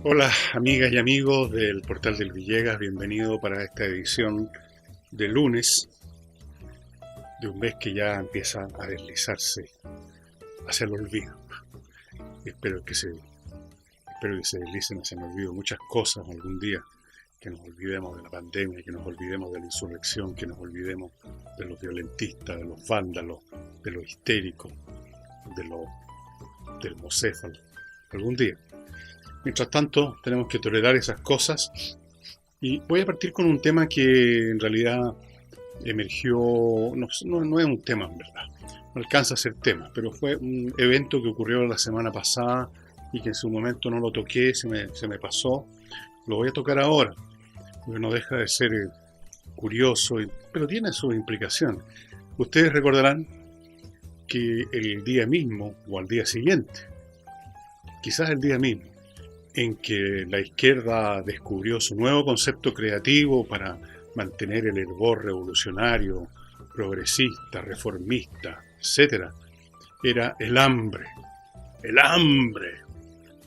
Hola amigas y amigos del Portal del Villegas, bienvenido para esta edición de lunes de un mes que ya empieza a deslizarse hacia el olvido. Espero que se deslicen hacia el olvido muchas cosas algún día, que nos olvidemos de la pandemia, que nos olvidemos de la insurrección, que nos olvidemos de los violentistas, de los vándalos, de los histéricos, del mocéfalo, algún día. Mientras tanto, tenemos que tolerar esas cosas y voy a partir con un tema que en realidad emergió, no es un tema en verdad, no alcanza a ser tema, pero fue un evento que ocurrió la semana pasada y que en su momento no lo toqué, se me pasó, lo voy a tocar ahora, porque no deja de ser curioso, pero tiene sus implicaciones. Ustedes recordarán que el día mismo o al día siguiente, quizás el día mismo, en que la izquierda descubrió su nuevo concepto creativo para mantener el hervor revolucionario, progresista, reformista, etc., era el hambre. ¡El hambre!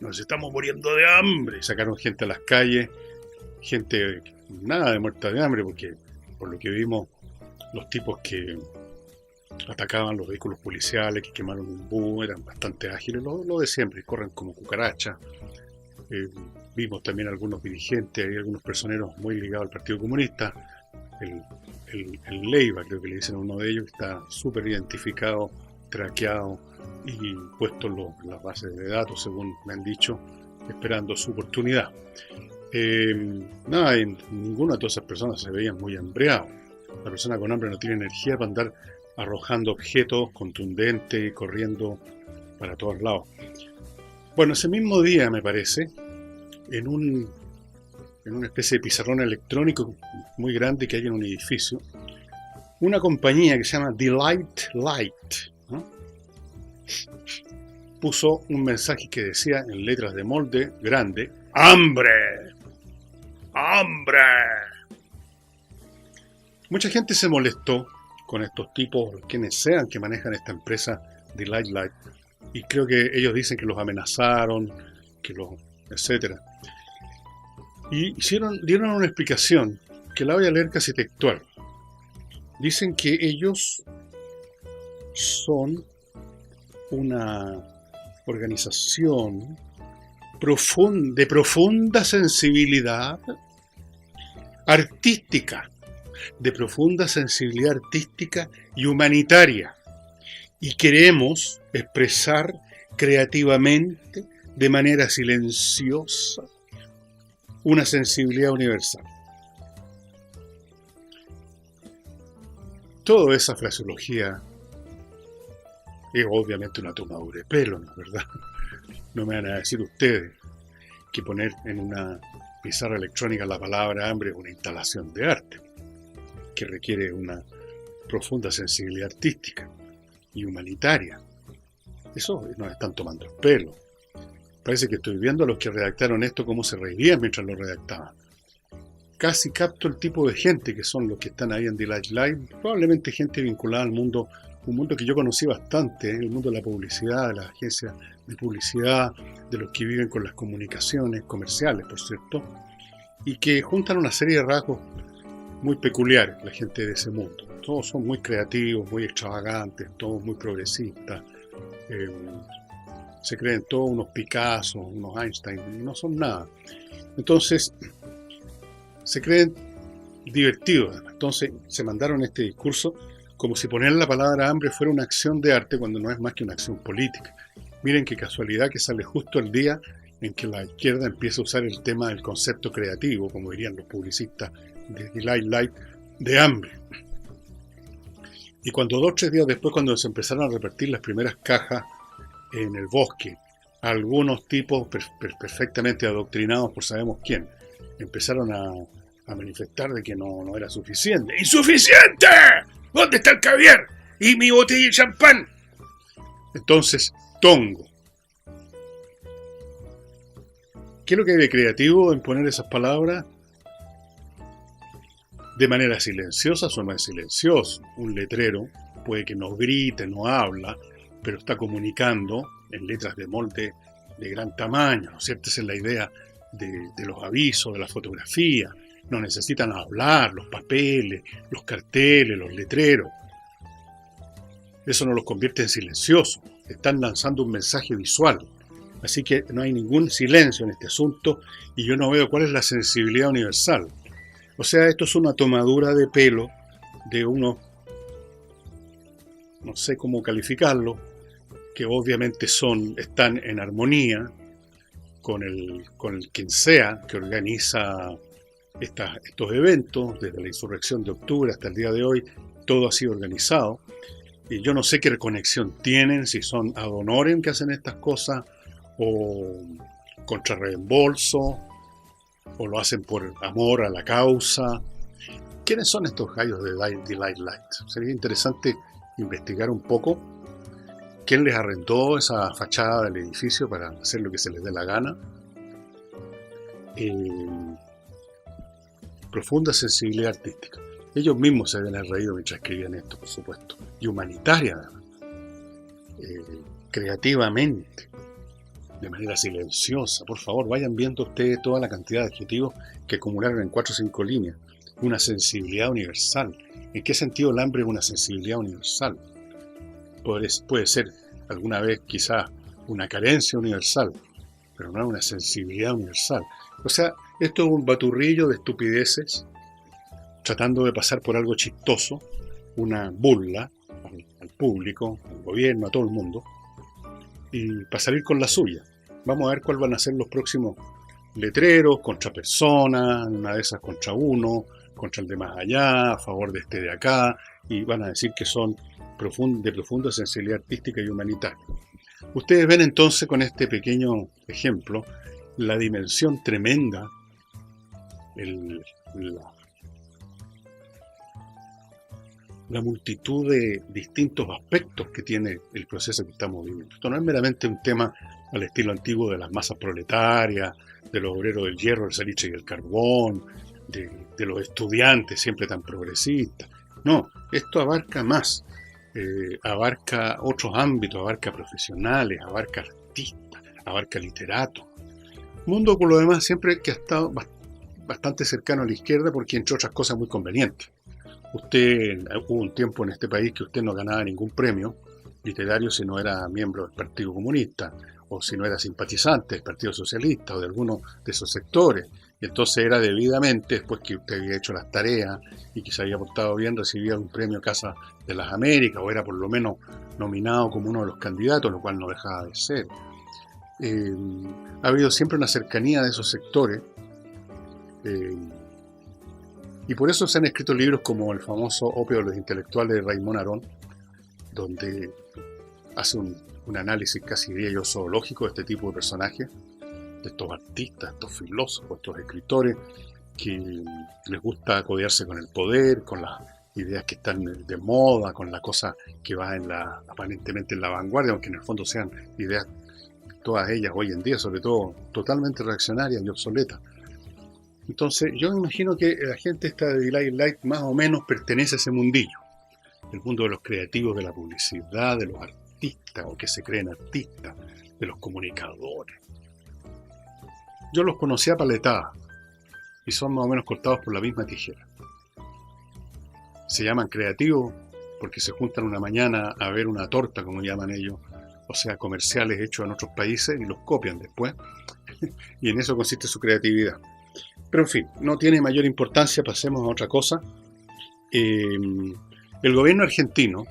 Nos estamos muriendo de hambre. Sacaron gente a las calles, gente nada de muerta de hambre, porque por lo que vimos, los tipos que atacaban los vehículos policiales, que quemaron un bus, eran bastante ágiles, lo de siempre, corren como cucarachas. Vimos también algunos dirigentes, hay algunos personeros muy ligados al Partido Comunista. El Leiva, creo que le dicen a uno de ellos, que está súper identificado, traqueado y puesto en las bases de datos, según me han dicho, esperando su oportunidad. Ninguna de todas esas personas se veían muy hambreados. La persona con hambre no tiene energía para andar arrojando objetos contundentes y corriendo para todos lados. Bueno, ese mismo día, me parece, en una especie de pizarrón electrónico muy grande que hay en un edificio, una compañía que se llama Delight Light, ¿no?, puso un mensaje que decía en letras de molde grande: ¡Hambre! ¡Hambre! Mucha gente se molestó con estos tipos, quienes sean que manejan esta empresa Delight Light, y creo que ellos dicen que los amenazaron, etcétera. Y dieron una explicación que la voy a leer casi textual. Dicen que ellos son una organización de profunda sensibilidad artística, y humanitaria, y queremos expresar creativamente, de manera silenciosa, una sensibilidad universal. Toda esa fraseología es obviamente una tomadura de pelo, ¿no es verdad? No me van a decir ustedes que poner en una pizarra electrónica la palabra hambre es una instalación de arte, que requiere una profunda sensibilidad artística y humanitaria. Eso nos están tomando el pelo. Parece que estoy viendo a los que redactaron esto cómo se reirían mientras lo redactaban. Casi capto el tipo de gente que son los que están ahí en Delight Live, probablemente gente vinculada al mundo, un mundo que yo conocí bastante, el mundo de la publicidad, de las agencias de publicidad, de los que viven con las comunicaciones comerciales, por cierto, y que juntan una serie de rasgos muy peculiares, la gente de ese mundo. Todos son muy creativos, muy extravagantes, todos muy progresistas, se creen todos unos Picasso, unos Einstein, y no son nada. Entonces, se creen divertidos. Entonces, se mandaron este discurso como si poner la palabra hambre fuera una acción de arte cuando no es más que una acción política. Miren qué casualidad que sale justo el día en que la izquierda empieza a usar el tema del concepto creativo, como dirían los publicistas de Delight Light, de hambre. Y cuando 2 o 3 días después, cuando se empezaron a repartir las primeras cajas en el bosque, algunos tipos perfectamente adoctrinados por sabemos quién, empezaron a manifestar de que no era suficiente. ¡Insuficiente! ¿Dónde está el caviar? ¿Y mi botella de champán? Entonces, tongo. ¿Qué es lo que hay de creativo en poner esas palabras? De manera silenciosa, eso no es silencioso. Un letrero puede que no grite, no habla, pero está comunicando en letras de molde de gran tamaño, ¿no es cierto? Esa es la idea de los avisos, de la fotografía. No necesitan hablar, los papeles, los carteles, los letreros. Eso no los convierte en silenciosos. Están lanzando un mensaje visual. Así que no hay ningún silencio en este asunto y yo no veo cuál es la sensibilidad universal. O sea, esto es una tomadura de pelo de unos, no sé cómo calificarlo, que obviamente están en armonía con el quien sea que organiza estos eventos, desde la insurrección de octubre hasta el día de hoy, todo ha sido organizado. Y yo no sé qué conexión tienen, si son ad honorem que hacen estas cosas, o contra reembolso, o lo hacen por amor a la causa. ¿Quiénes son estos gallos de Light Light? Sería interesante investigar un poco quién les arrendó esa fachada del edificio para hacer lo que se les dé la gana. Profunda sensibilidad artística. Ellos mismos se deben haber reído mientras escribían esto, por supuesto. Y humanitaria, creativamente, de manera silenciosa. Por favor, vayan viendo ustedes toda la cantidad de adjetivos que acumularon en 4 o 5 líneas. Una sensibilidad universal. ¿En qué sentido el hambre es una sensibilidad universal? Puede ser alguna vez quizás una carencia universal, pero no es una sensibilidad universal. O sea, esto es un baturrillo de estupideces tratando de pasar por algo chistoso, una burla al público, al gobierno, a todo el mundo, y para salir con la suya. Vamos a ver cuáles van a ser los próximos letreros contra personas, una de esas contra uno, contra el de más allá, a favor de este de acá, y van a decir que son de profunda sensibilidad artística y humanitaria. Ustedes ven entonces con este pequeño ejemplo la dimensión tremenda, la multitud de distintos aspectos que tiene el proceso que estamos viviendo. Esto no es meramente un tema al estilo antiguo de las masas proletarias, de los obreros del hierro, el salitre y el carbón, de los estudiantes siempre tan progresistas. No, esto abarca más, abarca otros ámbitos, abarca profesionales, abarca artistas, abarca literatos. Mundo por lo demás siempre que ha estado bastante cercano a la izquierda porque entre otras cosas muy conveniente. Hubo un tiempo en este país que usted no ganaba ningún premio literario si no era miembro del Partido Comunista o si no era simpatizante del Partido Socialista o de alguno de esos sectores. Y entonces era debidamente, después que usted había hecho las tareas y que se había portado bien, recibía un premio Casa de las Américas o era por lo menos nominado como uno de los candidatos, lo cual no dejaba de ser. Ha habido siempre una cercanía de esos sectores. Y por eso se han escrito libros como el famoso Opio de los Intelectuales de Raymond Aron, donde hace un análisis casi diría yo zoológico de este tipo de personajes, de estos artistas, estos filósofos, estos escritores que les gusta codearse con el poder, con las ideas que están de moda, con la cosa que va aparentemente en la vanguardia, aunque en el fondo sean ideas, todas ellas hoy en día, sobre todo, totalmente reaccionarias y obsoletas. Entonces, yo me imagino que la gente esta de Delight Light más o menos pertenece a ese mundillo. El mundo de los creativos, de la publicidad, de los artistas, o que se creen artistas, de los comunicadores. Yo los conocía paletadas, y son más o menos cortados por la misma tijera. Se llaman creativos porque se juntan una mañana a ver una torta, como llaman ellos, o sea, comerciales hechos en otros países y los copian después. Y en eso consiste su creatividad. Pero en fin, no tiene mayor importancia, pasemos a otra cosa. El gobierno argentino,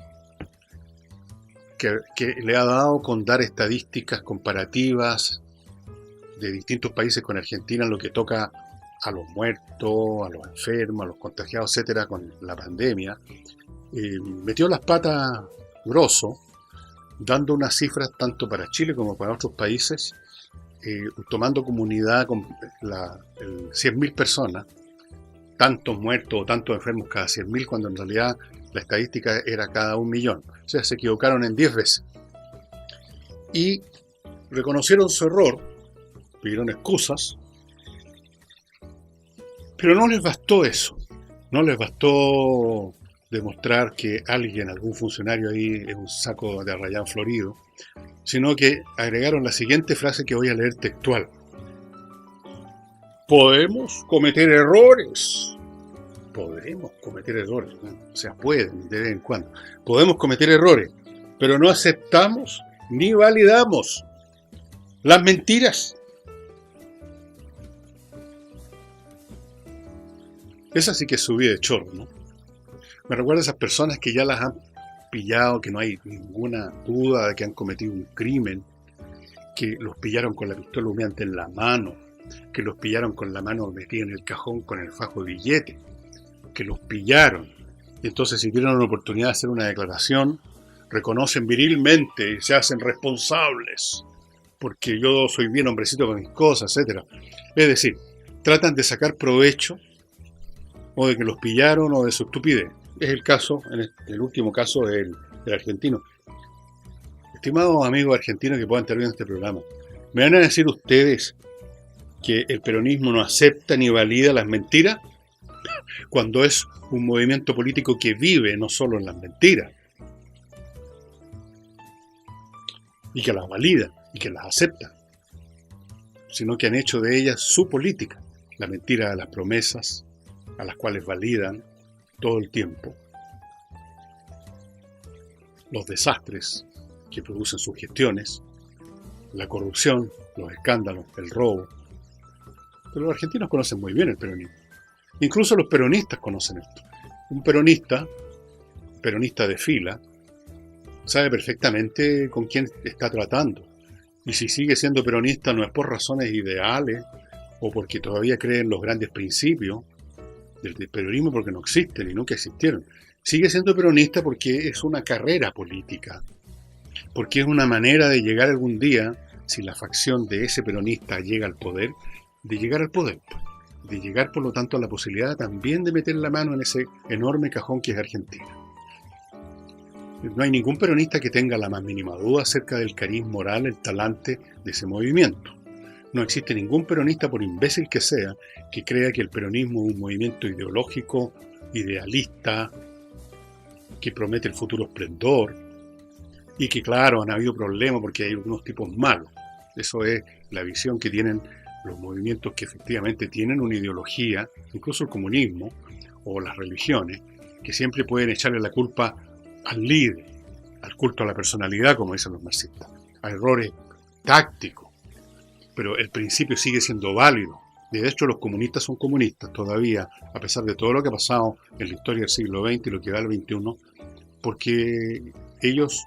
que le ha dado con dar estadísticas comparativas de distintos países con Argentina en lo que toca a los muertos, a los enfermos, a los contagiados, etcétera, con la pandemia, metió las patas grosso, dando unas cifras tanto para Chile como para otros países, tomando comunidad con 100.000 personas, tantos muertos o tantos enfermos cada 100.000, cuando en realidad la estadística era cada 1.000.000. O sea, se equivocaron en 10 veces. Y reconocieron su error, pidieron excusas, pero no les bastó eso. No les bastó demostrar que algún funcionario ahí es un saco de arrayán florido, sino que agregaron la siguiente frase que voy a leer textual. podemos cometer errores. Podremos cometer errores, ¿no? O sea, pueden de vez en cuando. Podemos cometer errores, pero no aceptamos ni validamos las mentiras. Esa sí que es subida de chorro, ¿no? Me recuerda a esas personas que ya las han pillado, que no hay ninguna duda de que han cometido un crimen, que los pillaron con la pistola humeante en la mano, que los pillaron con la mano metida en el cajón con el fajo de billete, que los pillaron. Y entonces, si tienen una oportunidad de hacer una declaración, reconocen virilmente y se hacen responsables, porque yo soy bien hombrecito con mis cosas, etc. Es decir, tratan de sacar provecho o de que los pillaron o de su estupidez. Es el caso, el último caso del argentino. Estimados amigos argentinos que puedan estar viendo este programa, ¿me van a decir ustedes que el peronismo no acepta ni valida las mentiras? Cuando es un movimiento político que vive no solo en las mentiras, y que las valida y que las acepta, sino que han hecho de ellas su política. La mentira de las promesas, a las cuales validan todo el tiempo, los desastres que producen sus gestiones, la corrupción, los escándalos, el robo. Pero los argentinos conocen muy bien el peronismo. Incluso los peronistas conocen esto. Un peronista de fila, sabe perfectamente con quién está tratando. Y si sigue siendo peronista no es por razones ideales o porque todavía cree en los grandes principios del peronismo, porque no existen y nunca existieron. Sigue siendo peronista porque es una carrera política, porque es una manera de llegar algún día, si la facción de ese peronista llega al poder, de llegar al poder, de llegar por lo tanto a la posibilidad también de meter la mano en ese enorme cajón que es Argentina. No hay ningún peronista que tenga la más mínima duda acerca del cariz moral, el talante de ese movimiento. No existe ningún peronista, por imbécil que sea, que crea que el peronismo es un movimiento ideológico, idealista, que promete el futuro esplendor, y que claro, han habido problemas porque hay algunos tipos malos. Eso es la visión que tienen los movimientos que efectivamente tienen una ideología, incluso el comunismo o las religiones, que siempre pueden echarle la culpa al líder, al culto a la personalidad, como dicen los marxistas, a errores tácticos. Pero el principio sigue siendo válido. De hecho, los comunistas son comunistas todavía, a pesar de todo lo que ha pasado en la historia del siglo XX y lo que va al XXI, porque ellos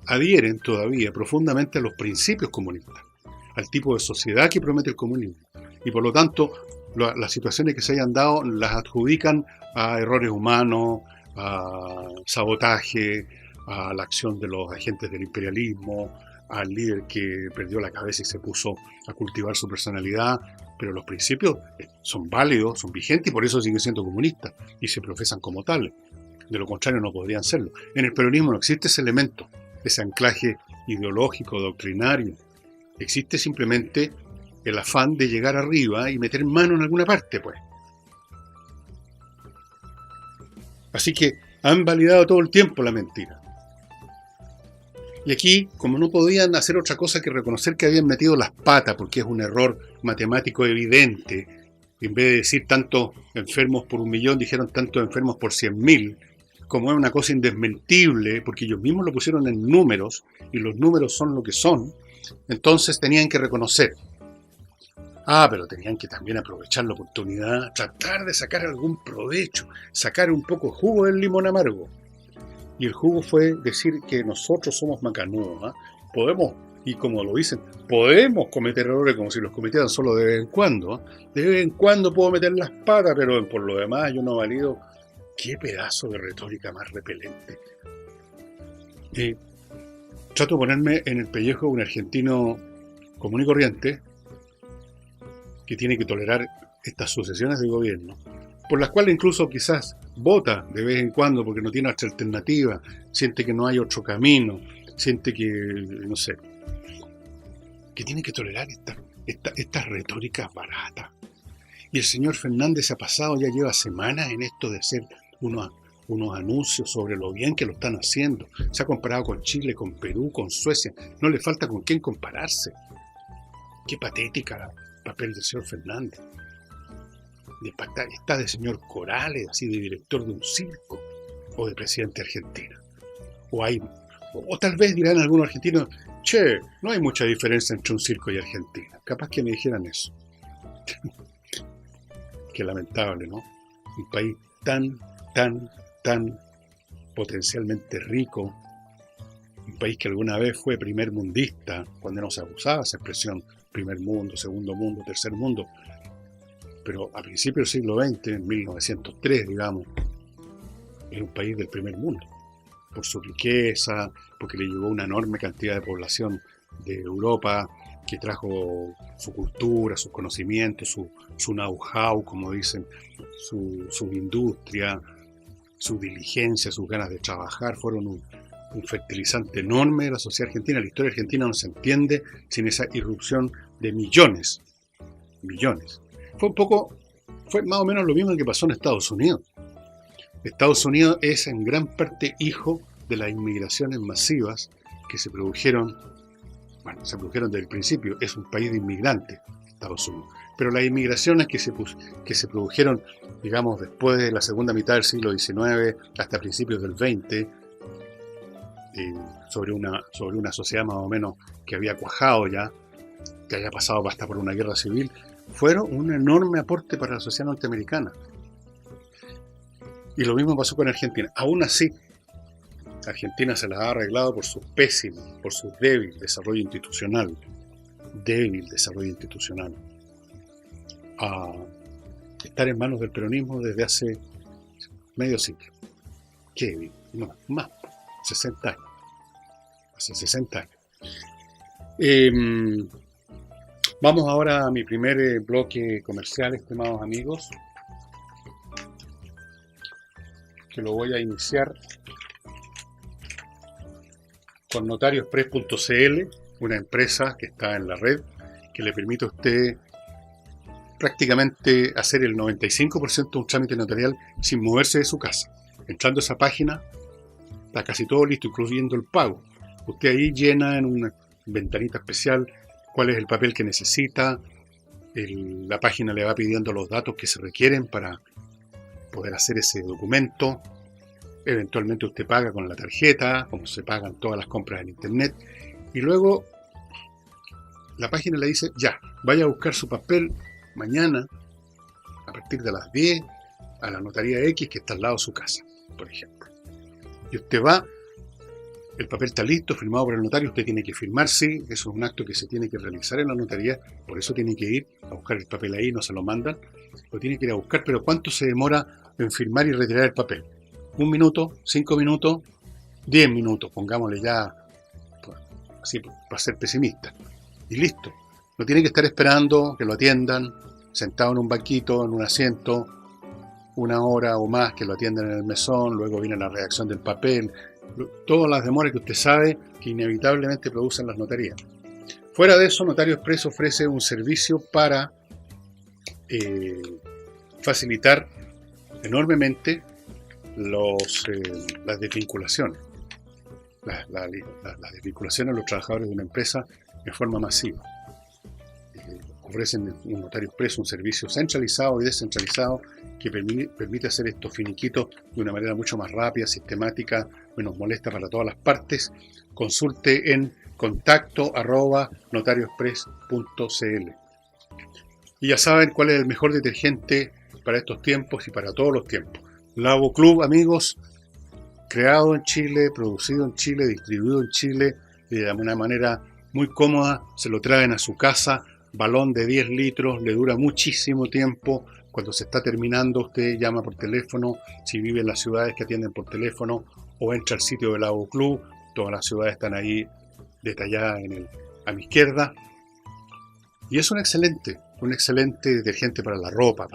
adhieren todavía profundamente a los principios comunistas, al tipo de sociedad que promete el comunismo. Y por lo tanto, las situaciones que se hayan dado las adjudican a errores humanos, a sabotaje, a la acción de los agentes del imperialismo, al líder que perdió la cabeza y se puso a cultivar su personalidad, pero los principios son válidos, son vigentes y por eso siguen siendo comunistas y se profesan como tales. De lo contrario no podrían serlo. En el peronismo no existe ese elemento, ese anclaje ideológico, doctrinario. Existe simplemente el afán de llegar arriba y meter mano en alguna parte, pues. Así que han validado todo el tiempo la mentira. Y aquí, como no podían hacer otra cosa que reconocer que habían metido las patas, porque es un error matemático evidente, en vez de decir tantos enfermos por 1.000.000, dijeron tantos enfermos por 100.000, como es una cosa indesmentible, porque ellos mismos lo pusieron en números, y los números son lo que son, entonces tenían que reconocer. Pero tenían que también aprovechar la oportunidad, tratar de sacar algún provecho, sacar un poco jugo del limón amargo. Y el jugo fue decir que nosotros somos macanudos, podemos, y como lo dicen, podemos cometer errores como si los cometieran solo de vez en cuando. De vez en cuando puedo meter las patas, pero por lo demás yo no valido. Qué pedazo de retórica más repelente. Trato de ponerme en el pellejo de un argentino común y corriente que tiene que tolerar estas sucesiones de gobierno, por las cuales incluso quizás vota de vez en cuando porque no tiene otra alternativa, siente que no hay otro camino, siente que, no sé, que tiene que tolerar estas retóricas baratas. Y el señor Fernández se ha pasado, ya lleva semanas en esto de hacer unos anuncios sobre lo bien que lo están haciendo. Se ha comparado con Chile, con Perú, con Suecia. No le falta con quién compararse. Qué patética papel del señor Fernández. Está de señor Corales, así de director de un circo, o de presidente de Argentina. O tal vez dirán algunos argentinos, che, no hay mucha diferencia entre un circo y Argentina. Capaz que me dijeran eso. Qué lamentable, ¿no? Un país tan potencialmente rico, un país que alguna vez fue primer mundista, cuando no se abusaba esa expresión, primer mundo, segundo mundo, tercer mundo, pero a principios del siglo XX, en 1903, digamos, era un país del primer mundo, por su riqueza, porque le llegó una enorme cantidad de población de Europa, que trajo su cultura, sus conocimientos, su know-how, como dicen, su industria, su diligencia, sus ganas de trabajar, fueron un fertilizante enorme de la sociedad argentina. La historia argentina no se entiende sin esa irrupción de millones. Fue más o menos lo mismo que pasó en Estados Unidos. Estados Unidos es en gran parte hijo de las inmigraciones masivas que se produjeron desde el principio. Es un país de inmigrantes, Estados Unidos. Pero las inmigraciones que se produjeron, digamos, después de la segunda mitad del siglo XIX hasta principios del XX, sobre una sociedad más o menos que había cuajado ya, que había pasado hasta por una guerra civil, fueron un enorme aporte para la sociedad norteamericana. Y lo mismo pasó con Argentina. Aún así, Argentina se las ha arreglado por su débil desarrollo institucional. A estar en manos del peronismo desde hace medio siglo. ¿Qué? No, más, 60 años. Hace 60 años. Vamos ahora a mi primer bloque comercial, estimados amigos, que lo voy a iniciar con notariospress.cl, una empresa que está en la red, que le permite a usted prácticamente hacer el 95% de un trámite notarial sin moverse de su casa. Entrando a esa página, está casi todo listo, incluyendo el pago. Usted ahí llena en una ventanita especial cuál es el papel que necesita. La página le va pidiendo los datos que se requieren para poder hacer ese documento. Eventualmente usted paga con la tarjeta, como se pagan todas las compras en internet. Y luego la página le dice, ya, vaya a buscar su papel mañana a partir de las 10 a la notaría X que está al lado de su casa, por ejemplo. Y usted va, el papel está listo, firmado por el notario, usted tiene que firmar, sí, eso es un acto que se tiene que realizar en la notaría, por eso tiene que ir a buscar el papel ahí, no se lo mandan, lo tiene que ir a buscar, pero ¿cuánto se demora en firmar y retirar el papel? 1 minuto, 5 minutos, 10 minutos, pongámosle ya, así para ser pesimista, y listo. No tiene que estar esperando que lo atiendan, sentado en un banquito, en un asiento, 1 hora o más, que lo atiendan en el mesón, luego viene la redacción del papel, todas las demoras que usted sabe que inevitablemente producen las notarías. Fuera de eso, Notario Express ofrece un servicio para facilitar enormemente las desvinculaciones. Las desvinculaciones de los trabajadores de una empresa en forma masiva. Ofrecen un Notario Express un servicio centralizado y descentralizado que permite hacer estos finiquitos de una manera mucho más rápida, sistemática, menos molesta para todas las partes. Consulte en contacto@notarioexpress.cl. Y ya saben cuál es el mejor detergente para estos tiempos y para todos los tiempos. Lavo Club, amigos, creado en Chile, producido en Chile, distribuido en Chile, y de una manera muy cómoda, se lo traen a su casa, balón de 10 litros, le dura muchísimo tiempo. Cuando se está terminando, usted llama por teléfono, si vive en las ciudades que atienden por teléfono, o entra al sitio del Lavo Club, todas las ciudades están ahí detalladas a mi izquierda. Y es un excelente detergente para la ropa.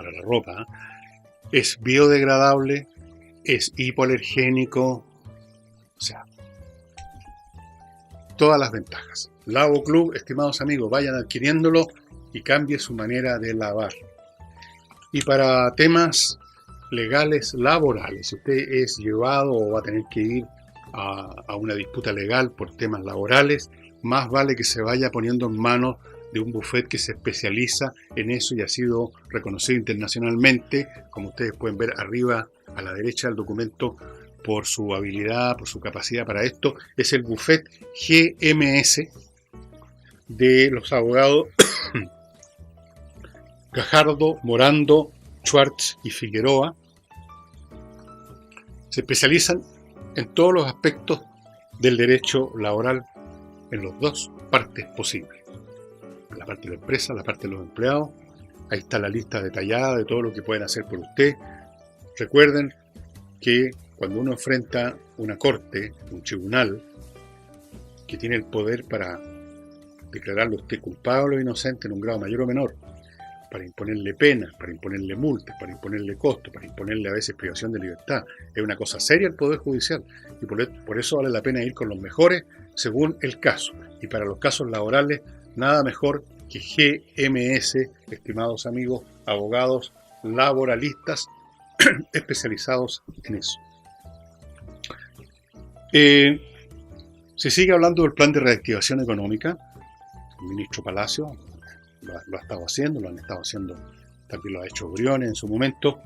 Es biodegradable, es hipoalergénico, o sea, todas las ventajas. Lavo Club, estimados amigos, vayan adquiriéndolo y cambie su manera de lavar. Y para temas legales laborales, si usted es llevado o va a tener que ir a una disputa legal por temas laborales, más vale que se vaya poniendo en manos de un buffet que se especializa en eso y ha sido reconocido internacionalmente, como ustedes pueden ver arriba a la derecha del documento, por su habilidad, por su capacidad para esto. Es el buffet GMS de los abogados Gajardo, Morando, Schwartz y Figueroa. Se especializan en todos los aspectos del derecho laboral en las dos partes posibles. La parte de la empresa, la parte de los empleados. Ahí está la lista detallada de todo lo que pueden hacer por usted. Recuerden que cuando uno enfrenta una corte, un tribunal, que tiene el poder para declararlo usted culpable o inocente en un grado mayor o menor, para imponerle penas, para imponerle multas, para imponerle costos, para imponerle a veces privación de libertad, es una cosa seria el Poder Judicial, y por eso vale la pena ir con los mejores según el caso. Y para los casos laborales, nada mejor que GMS, estimados amigos, abogados laboralistas especializados en eso. Se sigue hablando del plan de reactivación económica. El ministro Palacio lo ha estado haciendo, lo han estado haciendo, también lo ha hecho Briones en su momento.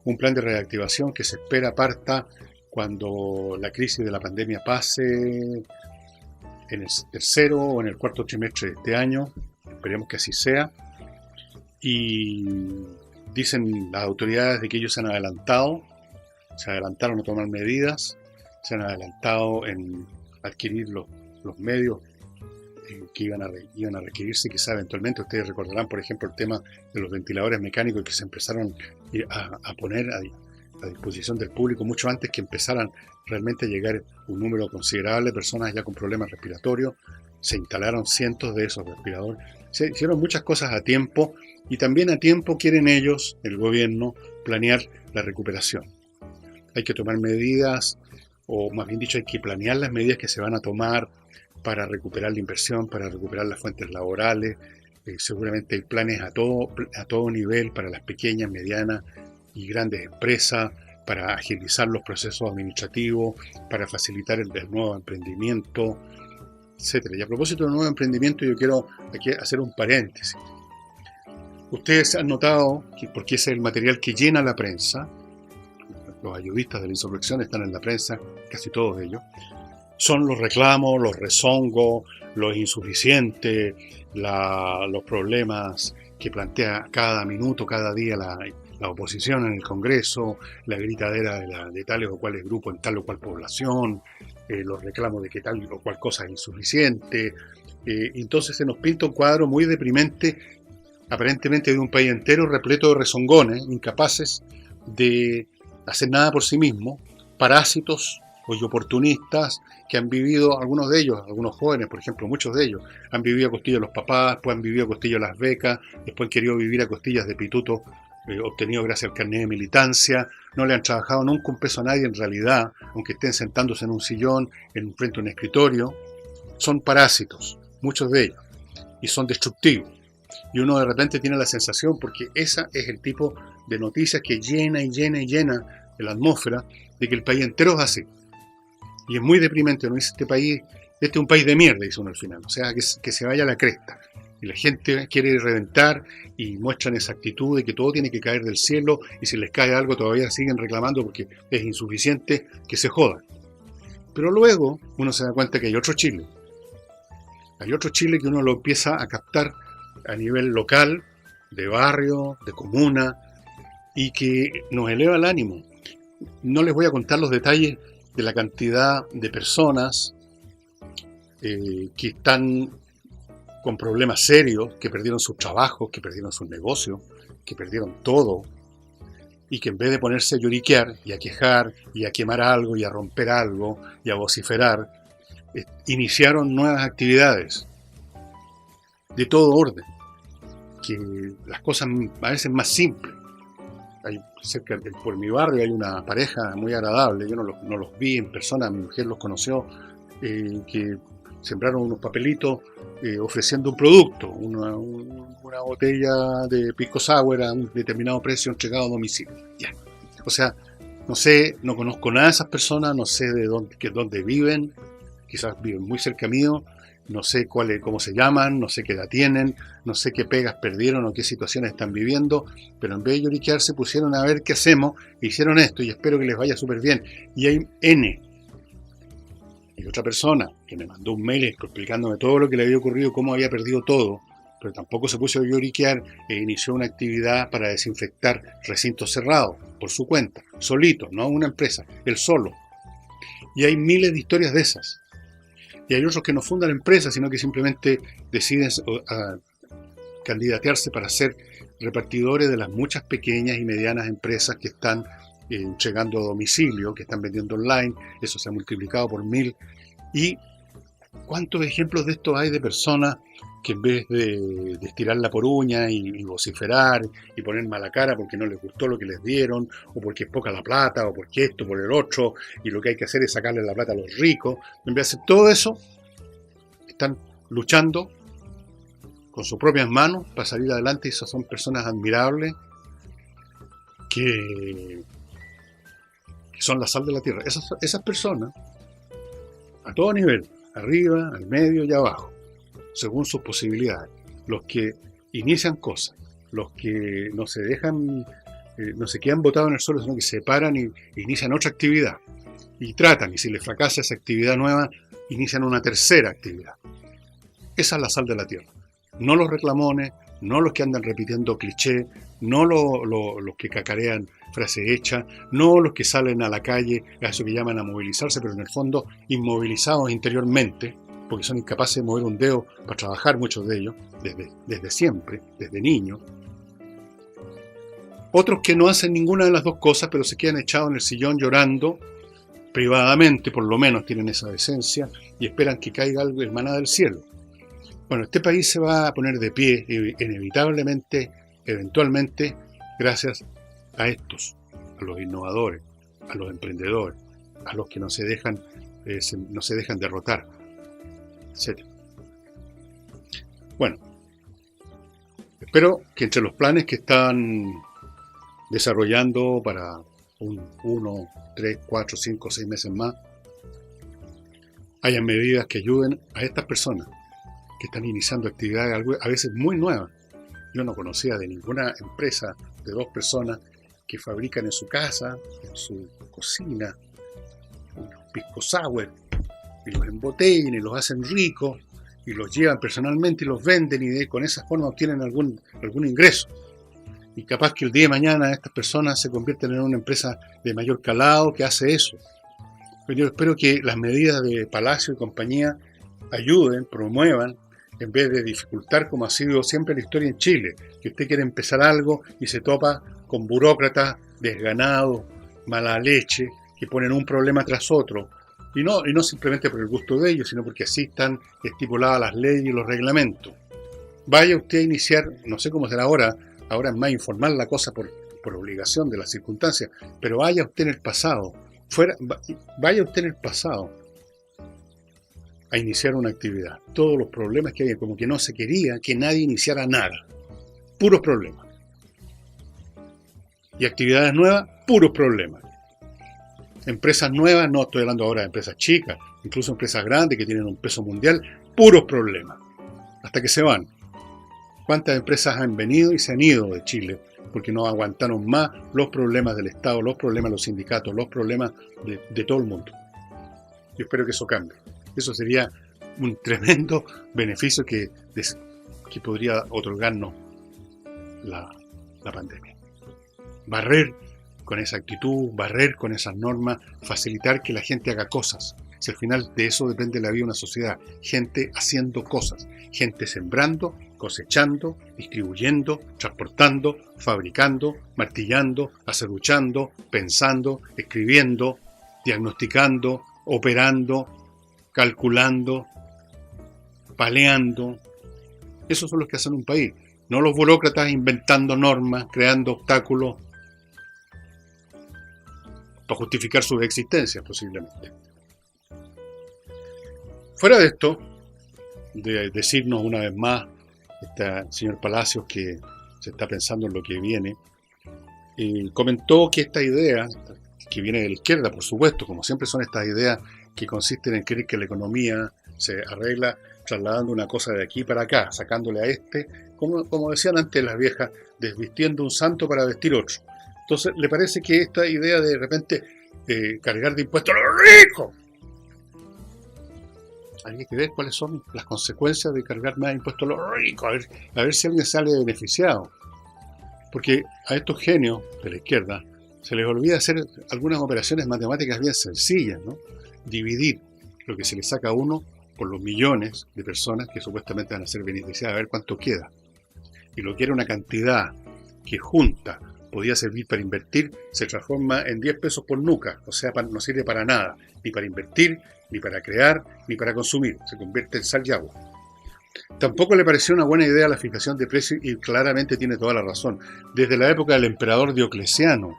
Un plan de reactivación que se espera parta cuando la crisis de la pandemia pase en el tercero o en el cuarto trimestre de este año. Esperemos que así sea. Y dicen las autoridades de que ellos se adelantaron a tomar medidas, se han adelantado en adquirir los medios que iban a requerirse. Quizá eventualmente ustedes recordarán, por ejemplo, el tema de los ventiladores mecánicos que se empezaron a poner a disposición del público mucho antes que empezaran realmente a llegar un número considerable de personas ya con problemas respiratorios. Se instalaron cientos de esos respiradores. Se hicieron muchas cosas a tiempo, y también a tiempo quieren ellos, el gobierno, planear la recuperación. Hay que tomar medidas, o más bien dicho, hay que planear las medidas que se van a tomar para recuperar la inversión, para recuperar las fuentes laborales. Seguramente hay planes a todo nivel para las pequeñas, medianas y grandes empresas, para agilizar los procesos administrativos, para facilitar el nuevo emprendimiento, etcétera. Y a propósito del nuevo emprendimiento, yo quiero aquí hacer un paréntesis. Ustedes han notado, porque ese es el material que llena la prensa, los ayudistas de la insurrección están en la prensa, casi todos ellos, son los reclamos, los rezongos, los insuficientes, los problemas que plantea cada minuto, cada día la oposición en el Congreso, la gritadera de tales o cuales grupos en tal o cual población, los reclamos de que tal o cual cosa es insuficiente. Entonces se nos pinta un cuadro muy deprimente, aparentemente de un país entero repleto de rezongones, incapaces de hacer nada por sí mismos, parásitos o oportunistas que han vivido, algunos de ellos, algunos jóvenes, por ejemplo, muchos de ellos, han vivido a costillas de los papás, después han vivido a costillas de las becas, después han querido vivir a costillas de pituto obtenido gracias al carnet de militancia, no le han trabajado nunca un peso a nadie en realidad, aunque estén sentándose en un sillón, frente a un escritorio. Son parásitos, muchos de ellos, y son destructivos. Y uno de repente tiene la sensación, porque ese es el tipo de noticias que llena y llena y llena la atmósfera, de que el país entero es así. Y es muy deprimente, uno dice, este es un país de mierda, dice uno al final, o sea, que se vaya a la cresta. Y la gente quiere reventar y muestran esa actitud de que todo tiene que caer del cielo, y si les cae algo todavía siguen reclamando porque es insuficiente, que se jodan. Pero luego uno se da cuenta que hay otro Chile. Hay otro Chile que uno lo empieza a captar a nivel local, de barrio, de comuna, y que nos eleva el ánimo. No les voy a contar los detalles de la cantidad de personas que están con problemas serios, que perdieron sus trabajos, que perdieron sus negocios, que perdieron todo, y que en vez de ponerse a lloriquear y a quejar y a quemar algo y a romper algo y a vociferar, iniciaron nuevas actividades de todo orden, que las cosas a veces más simples. Por mi barrio hay una pareja muy agradable, yo no los vi en persona, mi mujer los conoció, que sembraron unos papelitos ofreciendo un producto, una botella de pisco sour a un determinado precio entregado a domicilio. Ya. O sea, no sé, no conozco nada de esas personas, no sé de dónde viven, quizás viven muy cerca mío, no sé cómo se llaman, no sé qué edad tienen, no sé qué pegas perdieron o qué situaciones están viviendo, pero en vez de lloriquear se pusieron a ver qué hacemos, e hicieron esto y espero que les vaya súper bien. Y hay N. Y otra persona que me mandó un mail explicándome todo lo que le había ocurrido, cómo había perdido todo, pero tampoco se puso a lloriquear e inició una actividad para desinfectar recintos cerrados, por su cuenta, solito, no una empresa, él solo. Y hay miles de historias de esas. Y hay otros que no fundan empresas, sino que simplemente deciden candidatearse para ser repartidores de las muchas pequeñas y medianas empresas que están entregando a domicilio, que están vendiendo online. Eso se ha multiplicado por 1000. ¿Y cuántos ejemplos de esto hay de personas que en vez de estirarla por uña y vociferar y poner mala cara porque no les gustó lo que les dieron, o porque es poca la plata, o porque esto, por el otro, y lo que hay que hacer es sacarle la plata a los ricos, en vez de hacer todo eso, están luchando con sus propias manos para salir adelante, y esas son personas admirables que son la sal de la tierra. Esas personas, a todo nivel, arriba, al medio y abajo, según sus posibilidades, los que inician cosas, los que no se dejan, no se quedan botados en el suelo, sino que se paran y inician otra actividad, y tratan, y si les fracasa esa actividad nueva, inician una tercera actividad. Esa es la sal de la tierra. No los reclamones, no los que andan repitiendo clichés, no los que cacarean frases hechas, no los que salen a la calle, a eso que llaman a movilizarse, pero en el fondo inmovilizados interiormente, porque son incapaces de mover un dedo para trabajar, muchos de ellos, desde siempre, desde niños. Otros que no hacen ninguna de las dos cosas, pero se quedan echados en el sillón llorando, privadamente por lo menos tienen esa decencia, y esperan que caiga algo, el maná del cielo. Bueno, este país se va a poner de pie inevitablemente, eventualmente, gracias a estos, a los innovadores, a los emprendedores, a los que no se dejan derrotar, etc. Bueno, espero que entre los planes que están desarrollando para 1, 3, 4, 5, 6 meses más, hayan medidas que ayuden a estas personas que están iniciando actividades a veces muy nuevas. Yo no conocía de ninguna empresa de 2 personas que fabrican en su casa, en su cocina, unos pisco sour, y los embotellan y los hacen ricos, y los llevan personalmente y los venden, y con esa forma obtienen algún ingreso. Y capaz que el día de mañana estas personas se convierten en una empresa de mayor calado que hace eso. Pero yo espero que las medidas de Palacio y compañía ayuden, promuevan, en vez de dificultar, como ha sido siempre la historia en Chile, que usted quiere empezar algo y se topa con burócratas desganados, mala leche, que ponen un problema tras otro, y no simplemente por el gusto de ellos, sino porque así están estipuladas las leyes y los reglamentos. Vaya usted a iniciar, no sé cómo será ahora es más informal la cosa por obligación de las circunstancias, pero vaya usted en el pasado, vaya usted en el pasado a iniciar una actividad. Todos los problemas que había, como que no se quería que nadie iniciara nada. Puros problemas. Y actividades nuevas, puros problemas. Empresas nuevas, no estoy hablando ahora de empresas chicas, incluso empresas grandes que tienen un peso mundial, puros problemas. Hasta que se van. ¿Cuántas empresas han venido y se han ido de Chile? Porque no aguantaron más los problemas del Estado, los problemas de los sindicatos, los problemas de todo el mundo. Yo espero que eso cambie. Eso sería un tremendo beneficio que podría otorgarnos la pandemia. Barrer con esa actitud, barrer con esas normas, facilitar que la gente haga cosas. Si al final de eso depende la vida de una sociedad. Gente haciendo cosas, gente sembrando, cosechando, distribuyendo, transportando, fabricando, martillando, acerruchando, pensando, escribiendo, diagnosticando, operando, calculando, paleando. Esos son los que hacen un país. No los burócratas inventando normas, creando obstáculos para justificar sus existencias, posiblemente. Fuera de esto, de decirnos una vez más, señor Palacios, que se está pensando en lo que viene, comentó que esta idea, que viene de la izquierda, por supuesto, como siempre son estas ideas que consisten en creer que la economía se arregla trasladando una cosa de aquí para acá, sacándole a este, como decían antes las viejas, desvistiendo un santo para vestir otro. Entonces, ¿le parece que esta idea de repente cargar de impuestos a los ricos? Hay que ver cuáles son las consecuencias de cargar más impuestos a los ricos, a ver si alguien sale beneficiado. Porque a estos genios de la izquierda se les olvida hacer algunas operaciones matemáticas bien sencillas, ¿no? Dividir lo que se le saca a uno por los millones de personas que supuestamente van a ser beneficiadas, a ver cuánto queda. Y lo que era una cantidad que junta podía servir para invertir, se transforma en 10 pesos por nuca, o sea, no sirve para nada, ni para invertir, ni para crear, ni para consumir, se convierte en sal y agua. Tampoco le pareció una buena idea la fijación de precios y claramente tiene toda la razón. Desde la época del emperador Diocleciano,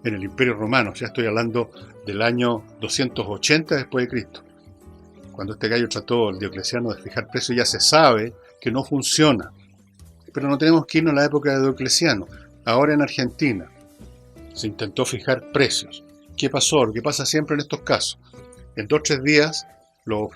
en el Imperio Romano, ya estoy hablando del año 280 después de Cristo, cuando este gallo trató, el Diocleciano, de fijar precios, ya se sabe que no funciona. Pero no tenemos que irnos a la época de Diocleciano. Ahora en Argentina se intentó fijar precios. ¿Qué pasó? Lo que pasa siempre en estos casos. En 2 o 3 días los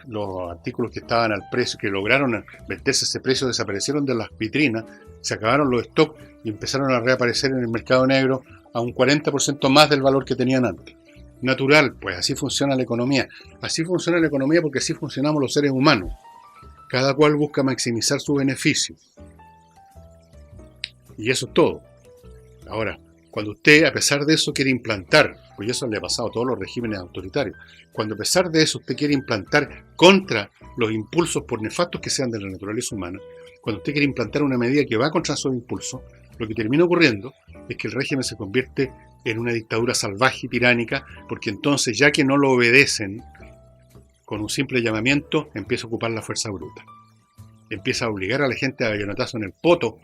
artículos que estaban al precio, que lograron venderse ese precio, desaparecieron de las vitrinas, se acabaron los stocks y empezaron a reaparecer en el mercado negro a un 40% más del valor que tenían antes. Natural, pues así funciona la economía. Así funciona la economía porque así funcionamos los seres humanos. Cada cual busca maximizar su beneficio. Y eso es todo. Ahora, cuando usted, a pesar de eso, quiere implantar, pues eso le ha pasado a todos los regímenes autoritarios, cuando a pesar de eso usted quiere implantar contra los impulsos, por nefastos que sean de la naturaleza humana, cuando usted quiere implantar una medida que va contra esos impulsos, lo que termina ocurriendo es que el régimen se convierte en una dictadura salvaje y tiránica, porque entonces, ya que no lo obedecen, con un simple llamamiento, empieza a ocupar la fuerza bruta. Empieza a obligar a la gente a bayonazo en el poto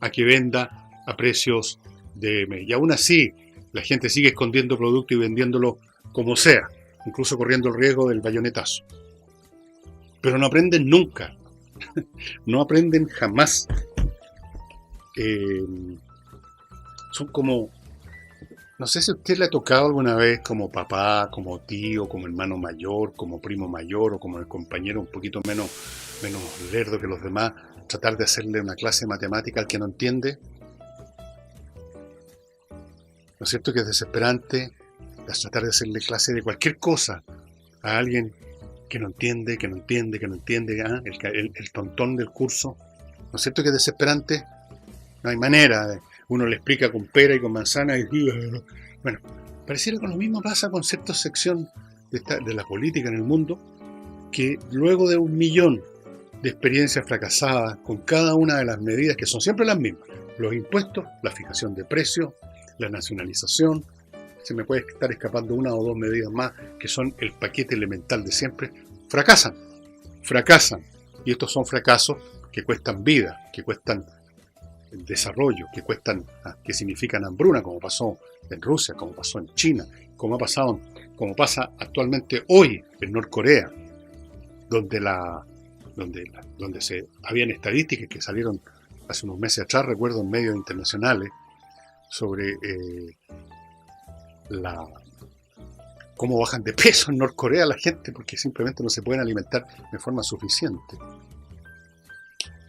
a que venda a precios y aún así la gente sigue escondiendo producto y vendiéndolo como sea, incluso corriendo el riesgo del bayonetazo. Pero no aprenden nunca, no aprenden jamás. Son como, no sé si a usted le ha tocado alguna vez como papá, como tío, como hermano mayor, como primo mayor o como el compañero un poquito menos lerdo que los demás, tratar de hacerle una clase de matemática al que no entiende. ¿No es cierto que es desesperante tratar de hacerle clase de cualquier cosa a alguien que no entiende, el tontón del curso? ¿No es cierto que es desesperante? No hay manera. Uno le explica con pera y con manzana y... Bueno, pareciera que lo mismo pasa con cierta sección de la política en el mundo, que luego de 1.000.000 de experiencias fracasadas con cada una de las medidas, que son siempre las mismas, los impuestos, la fijación de precios, la nacionalización, se me puede estar escapando una o dos medidas más que son el paquete elemental de siempre, fracasan. Y estos son fracasos que cuestan vida, que cuestan desarrollo, que significan hambruna, como pasó en Rusia, como pasó en China, como pasa actualmente hoy en Norcorea, donde habían estadísticas que salieron hace unos meses atrás, recuerdo, en medios internacionales, sobre cómo bajan de peso en Norcorea la gente porque simplemente no se pueden alimentar de forma suficiente.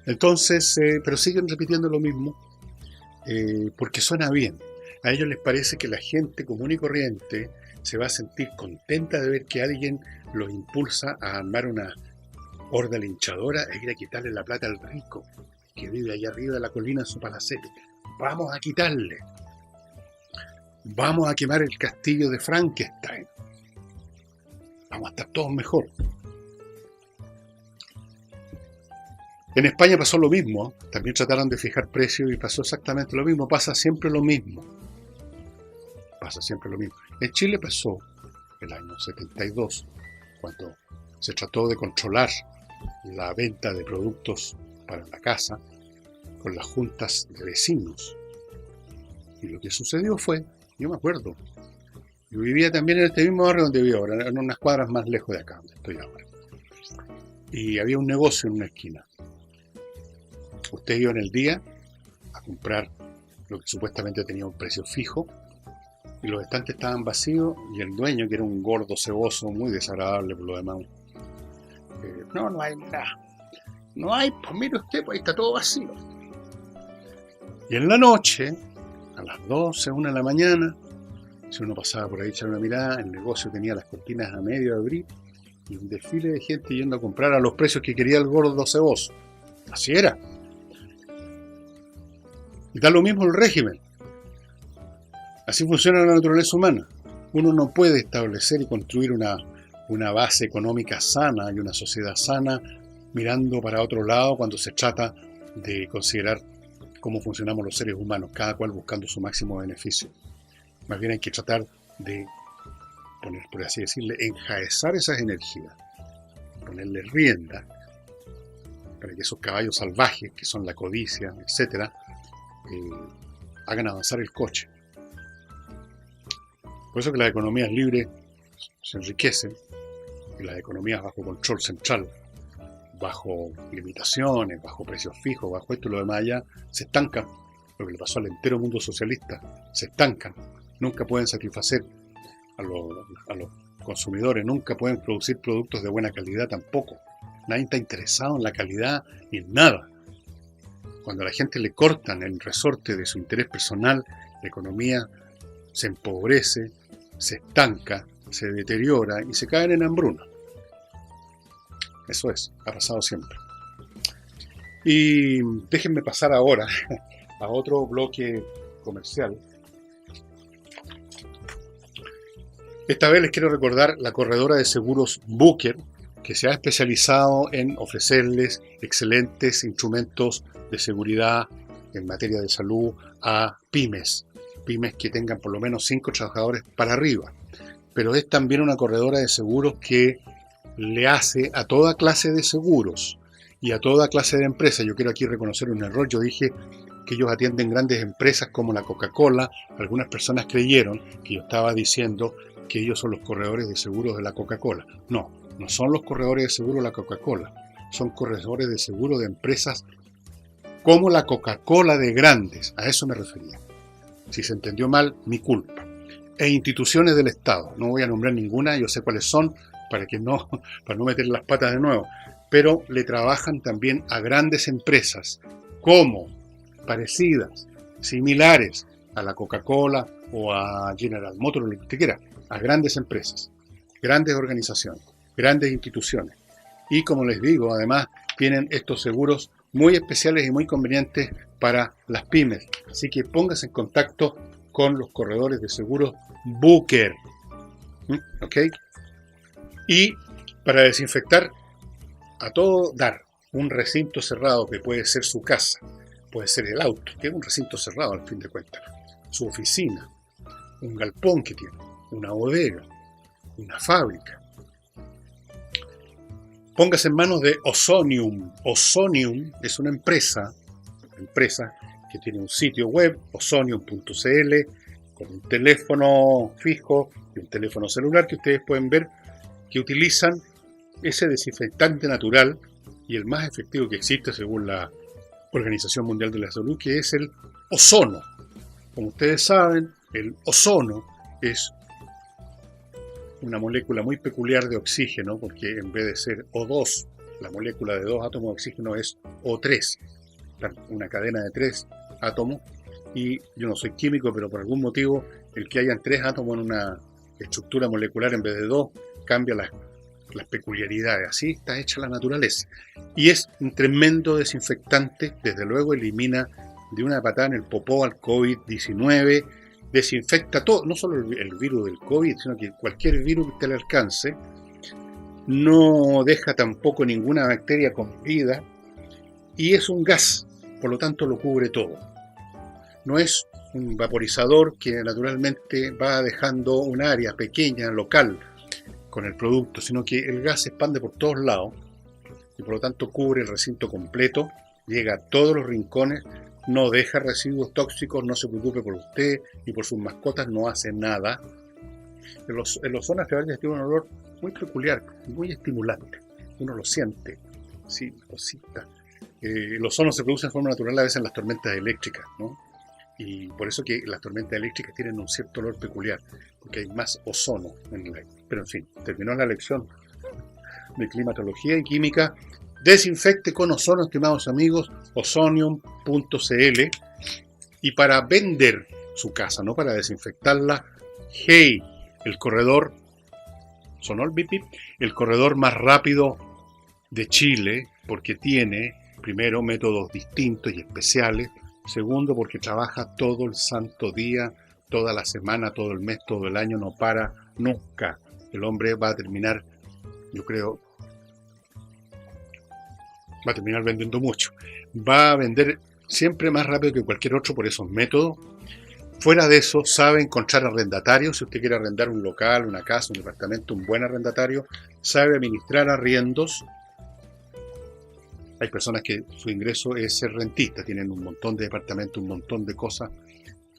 Entonces, pero siguen repitiendo lo mismo porque suena bien. A ellos les parece que la gente común y corriente se va a sentir contenta de ver que alguien los impulsa a armar una horda linchadora e ir a quitarle la plata al rico que vive allá arriba de la colina en su palacete. Vamos a quitarle. Vamos a quemar el castillo de Frankenstein. Vamos a estar todos mejor. En España pasó lo mismo. También trataron de fijar precios y pasó exactamente lo mismo. Pasa siempre lo mismo. En Chile pasó el año 72, cuando se trató de controlar la venta de productos para la casa con las juntas de vecinos. Y lo que sucedió fue, yo me acuerdo, yo vivía también en este mismo barrio donde vivo ahora, en unas cuadras más lejos de acá donde estoy ahora. Y había un negocio en una esquina. Usted iba en el día a comprar lo que supuestamente tenía un precio fijo y los estantes estaban vacíos y el dueño, que era un gordo ceboso, muy desagradable por lo demás, no hay nada. No hay, pues mire usted, pues ahí está todo vacío. Y en la noche, a las 12, 1 de la mañana, si uno pasaba por ahí a echar una mirada, el negocio tenía las cortinas a medio abrir y un desfile de gente yendo a comprar a los precios que quería el gordo ceboso. Así era. Y da lo mismo el régimen. Así funciona la naturaleza humana. Uno no puede establecer y construir una base económica sana y una sociedad sana mirando para otro lado cuando se trata de considerar cómo funcionamos los seres humanos, cada cual buscando su máximo beneficio. Más bien hay que tratar de poner, por así decirle, enjaezar esas energías, ponerle rienda para que esos caballos salvajes, que son la codicia, etcétera, hagan avanzar el coche. Por eso que las economías libres se enriquecen y las economías bajo control central, bajo limitaciones, bajo precios fijos, bajo esto y lo demás allá, se estancan. Lo que le pasó al entero mundo socialista, se estancan. Nunca pueden satisfacer a los consumidores, nunca pueden producir productos de buena calidad tampoco. Nadie está interesado en la calidad ni en nada. Cuando a la gente le cortan el resorte de su interés personal, la economía se empobrece, se estanca, se deteriora y se caen en hambruna. Eso es, ha pasado siempre. Y déjenme pasar ahora a otro bloque comercial. Esta vez les quiero recordar la corredora de seguros Booker, que se ha especializado en ofrecerles excelentes instrumentos de seguridad en materia de salud a pymes que tengan por lo menos 5 trabajadores para arriba. Pero es también una corredora de seguros que le hace a toda clase de seguros y a toda clase de empresas. Yo quiero aquí reconocer un error. Yo dije que ellos atienden grandes empresas como la Coca-Cola. Algunas personas creyeron que yo estaba diciendo que ellos son los corredores de seguros de la Coca-Cola. No, no son los corredores de seguros de la Coca-Cola. Son corredores de seguros de empresas como la Coca-Cola de grandes. A eso me refería. Si se entendió mal, mi culpa. E instituciones del Estado. No voy a nombrar ninguna, yo sé cuáles son, para no meter las patas de nuevo. Pero le trabajan también a grandes empresas, como parecidas, similares a la Coca-Cola o a General Motors, lo que usted quiera, a grandes empresas, grandes organizaciones, grandes instituciones. Y como les digo, además tienen estos seguros muy especiales y muy convenientes para las pymes. Así que póngase en contacto con los corredores de seguros Booker. ¿Ok? Y para desinfectar a todo dar un recinto cerrado que puede ser su casa, puede ser el auto, que es un recinto cerrado al fin de cuentas, su oficina, un galpón que tiene, una bodega, una fábrica. Póngase en manos de Ozonium. Ozonium es una empresa que tiene un sitio web, ozonium.cl, con un teléfono fijo y un teléfono celular que ustedes pueden ver que utilizan ese desinfectante natural y el más efectivo que existe según la Organización Mundial de la Salud, que es el ozono. Como ustedes saben, el ozono es una molécula muy peculiar de oxígeno, porque en vez de ser O2, la molécula de 2 átomos de oxígeno es O3, una cadena de 3 átomos, y yo no soy químico, pero por algún motivo el que hayan 3 átomos en una estructura molecular en vez de 2 cambia las peculiaridades. Así está hecha la naturaleza. Y es un tremendo desinfectante, desde luego elimina de una patada en el popó al COVID-19, desinfecta todo, no solo el virus del COVID, sino que cualquier virus que usted le alcance, no deja tampoco ninguna bacteria con vida, y es un gas, por lo tanto lo cubre todo. No es un vaporizador que naturalmente va dejando un área pequeña, local, con el producto, sino que el gas se expande por todos lados y por lo tanto cubre el recinto completo, llega a todos los rincones, no deja residuos tóxicos, no se preocupe por usted ni por sus mascotas, no hace nada. El ozono a veces tiene un olor muy peculiar, muy estimulante, uno lo siente, sí, cosita. El ozono se produce de forma natural a veces en las tormentas eléctricas, ¿no? Y por eso que las tormentas eléctricas tienen un cierto olor peculiar, porque hay más ozono en el aire. Pero en fin, terminó la lección de climatología y química. Desinfecte con ozono, estimados amigos, ozonium.cl. Y para vender su casa, no para desinfectarla, Hey, el corredor, sonó el bip bip, el corredor más rápido de Chile, porque tiene, primero, métodos distintos y especiales. Segundo, porque trabaja todo el santo día, toda la semana, todo el mes, todo el año, no para nunca. El hombre va a terminar, yo creo, va a terminar vendiendo mucho. Va a vender siempre más rápido que cualquier otro por esos métodos. Fuera de eso, sabe encontrar arrendatarios. Si usted quiere arrendar un local, una casa, un departamento, un buen arrendatario, sabe administrar arriendos. Hay personas que su ingreso es ser rentista, tienen un montón de departamentos, un montón de cosas,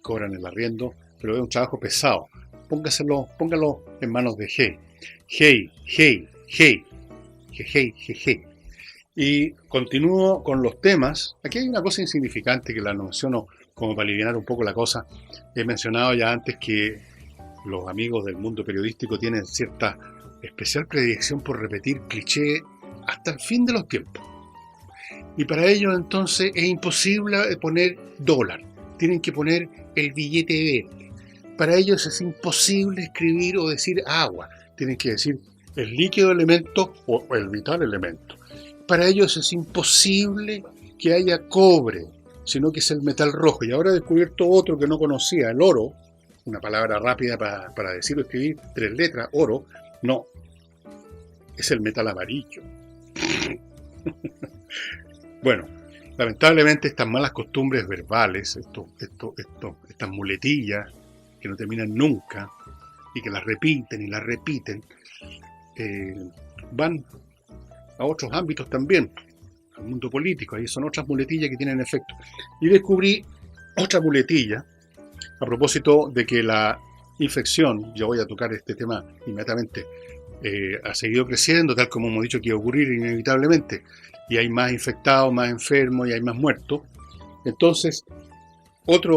cobran el arriendo, pero es un trabajo pesado. Póngalo en manos de Hey. Hey. Y continúo con los temas. Aquí hay una cosa insignificante que la menciono como para aliviar un poco la cosa. He mencionado ya antes que los amigos del mundo periodístico tienen cierta especial predilección por repetir cliché hasta el fin de los tiempos. Y para ello entonces es imposible poner dólar. Tienen que poner el billete verde. Para ellos es imposible escribir o decir agua. Tienen que decir el líquido elemento o el vital elemento. Para ellos es imposible que haya cobre, sino que es el metal rojo. Y ahora he descubierto otro que no conocía, el oro, una palabra rápida para decir o escribir 3 letras, oro. No, es el metal amarillo. Bueno, lamentablemente estas malas costumbres verbales, estas muletillas que no terminan nunca y que las repiten y las repiten, van a otros ámbitos también, al mundo político. Ahí son otras muletillas que tienen efecto. Y descubrí otra muletilla a propósito de que la infección, yo voy a tocar este tema inmediatamente, ha seguido creciendo, tal como hemos dicho que iba a ocurrir inevitablemente, y hay más infectados, más enfermos y hay más muertos. Entonces, otra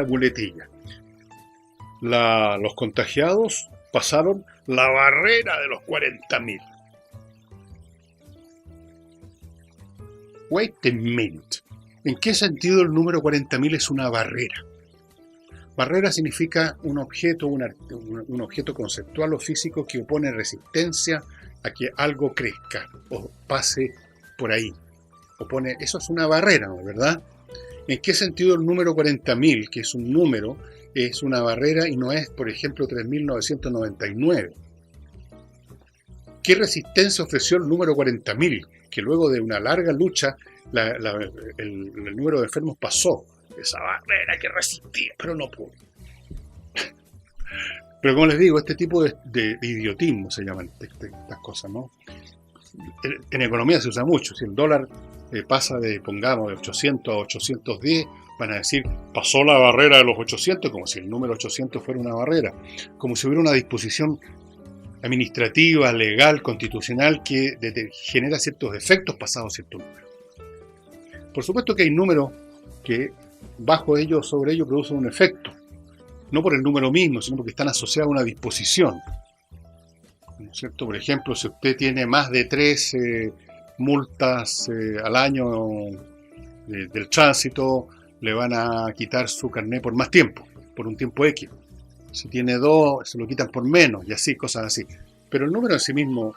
muletilla. Los contagiados pasaron la barrera de los 40.000. Wait a minute. ¿En qué sentido el número 40.000 es una barrera? Barrera significa un objeto conceptual o físico que opone resistencia a que algo crezca o pase por ahí. Eso es una barrera, ¿no? ¿Verdad? ¿En qué sentido el número 40.000, que es un número, es una barrera y no es, por ejemplo, 3.999? ¿Qué resistencia ofreció el número 40.000? Que luego de una larga lucha el número de enfermos pasó. Esa barrera que resistía, pero no pudo. Pero como les digo, este tipo de idiotismo se llaman estas cosas, ¿no? En economía se usa mucho. Si el dólar pasa pongamos, de 800 a 810, van a decir, pasó la barrera de los 800, como si el número 800 fuera una barrera. Como si hubiera una disposición administrativa, legal, constitucional, que genera ciertos efectos pasados cierto número. Por supuesto que hay números que bajo ellos, sobre ellos, producen un efecto. No por el número mismo, sino porque están asociados a una disposición. ¿No es cierto? Por ejemplo, si usted tiene más de 3 multas al año del tránsito, le van a quitar su carnet por más tiempo, por un tiempo X. Si tiene 2, se lo quitan por menos, y así, cosas así. Pero el número en sí mismo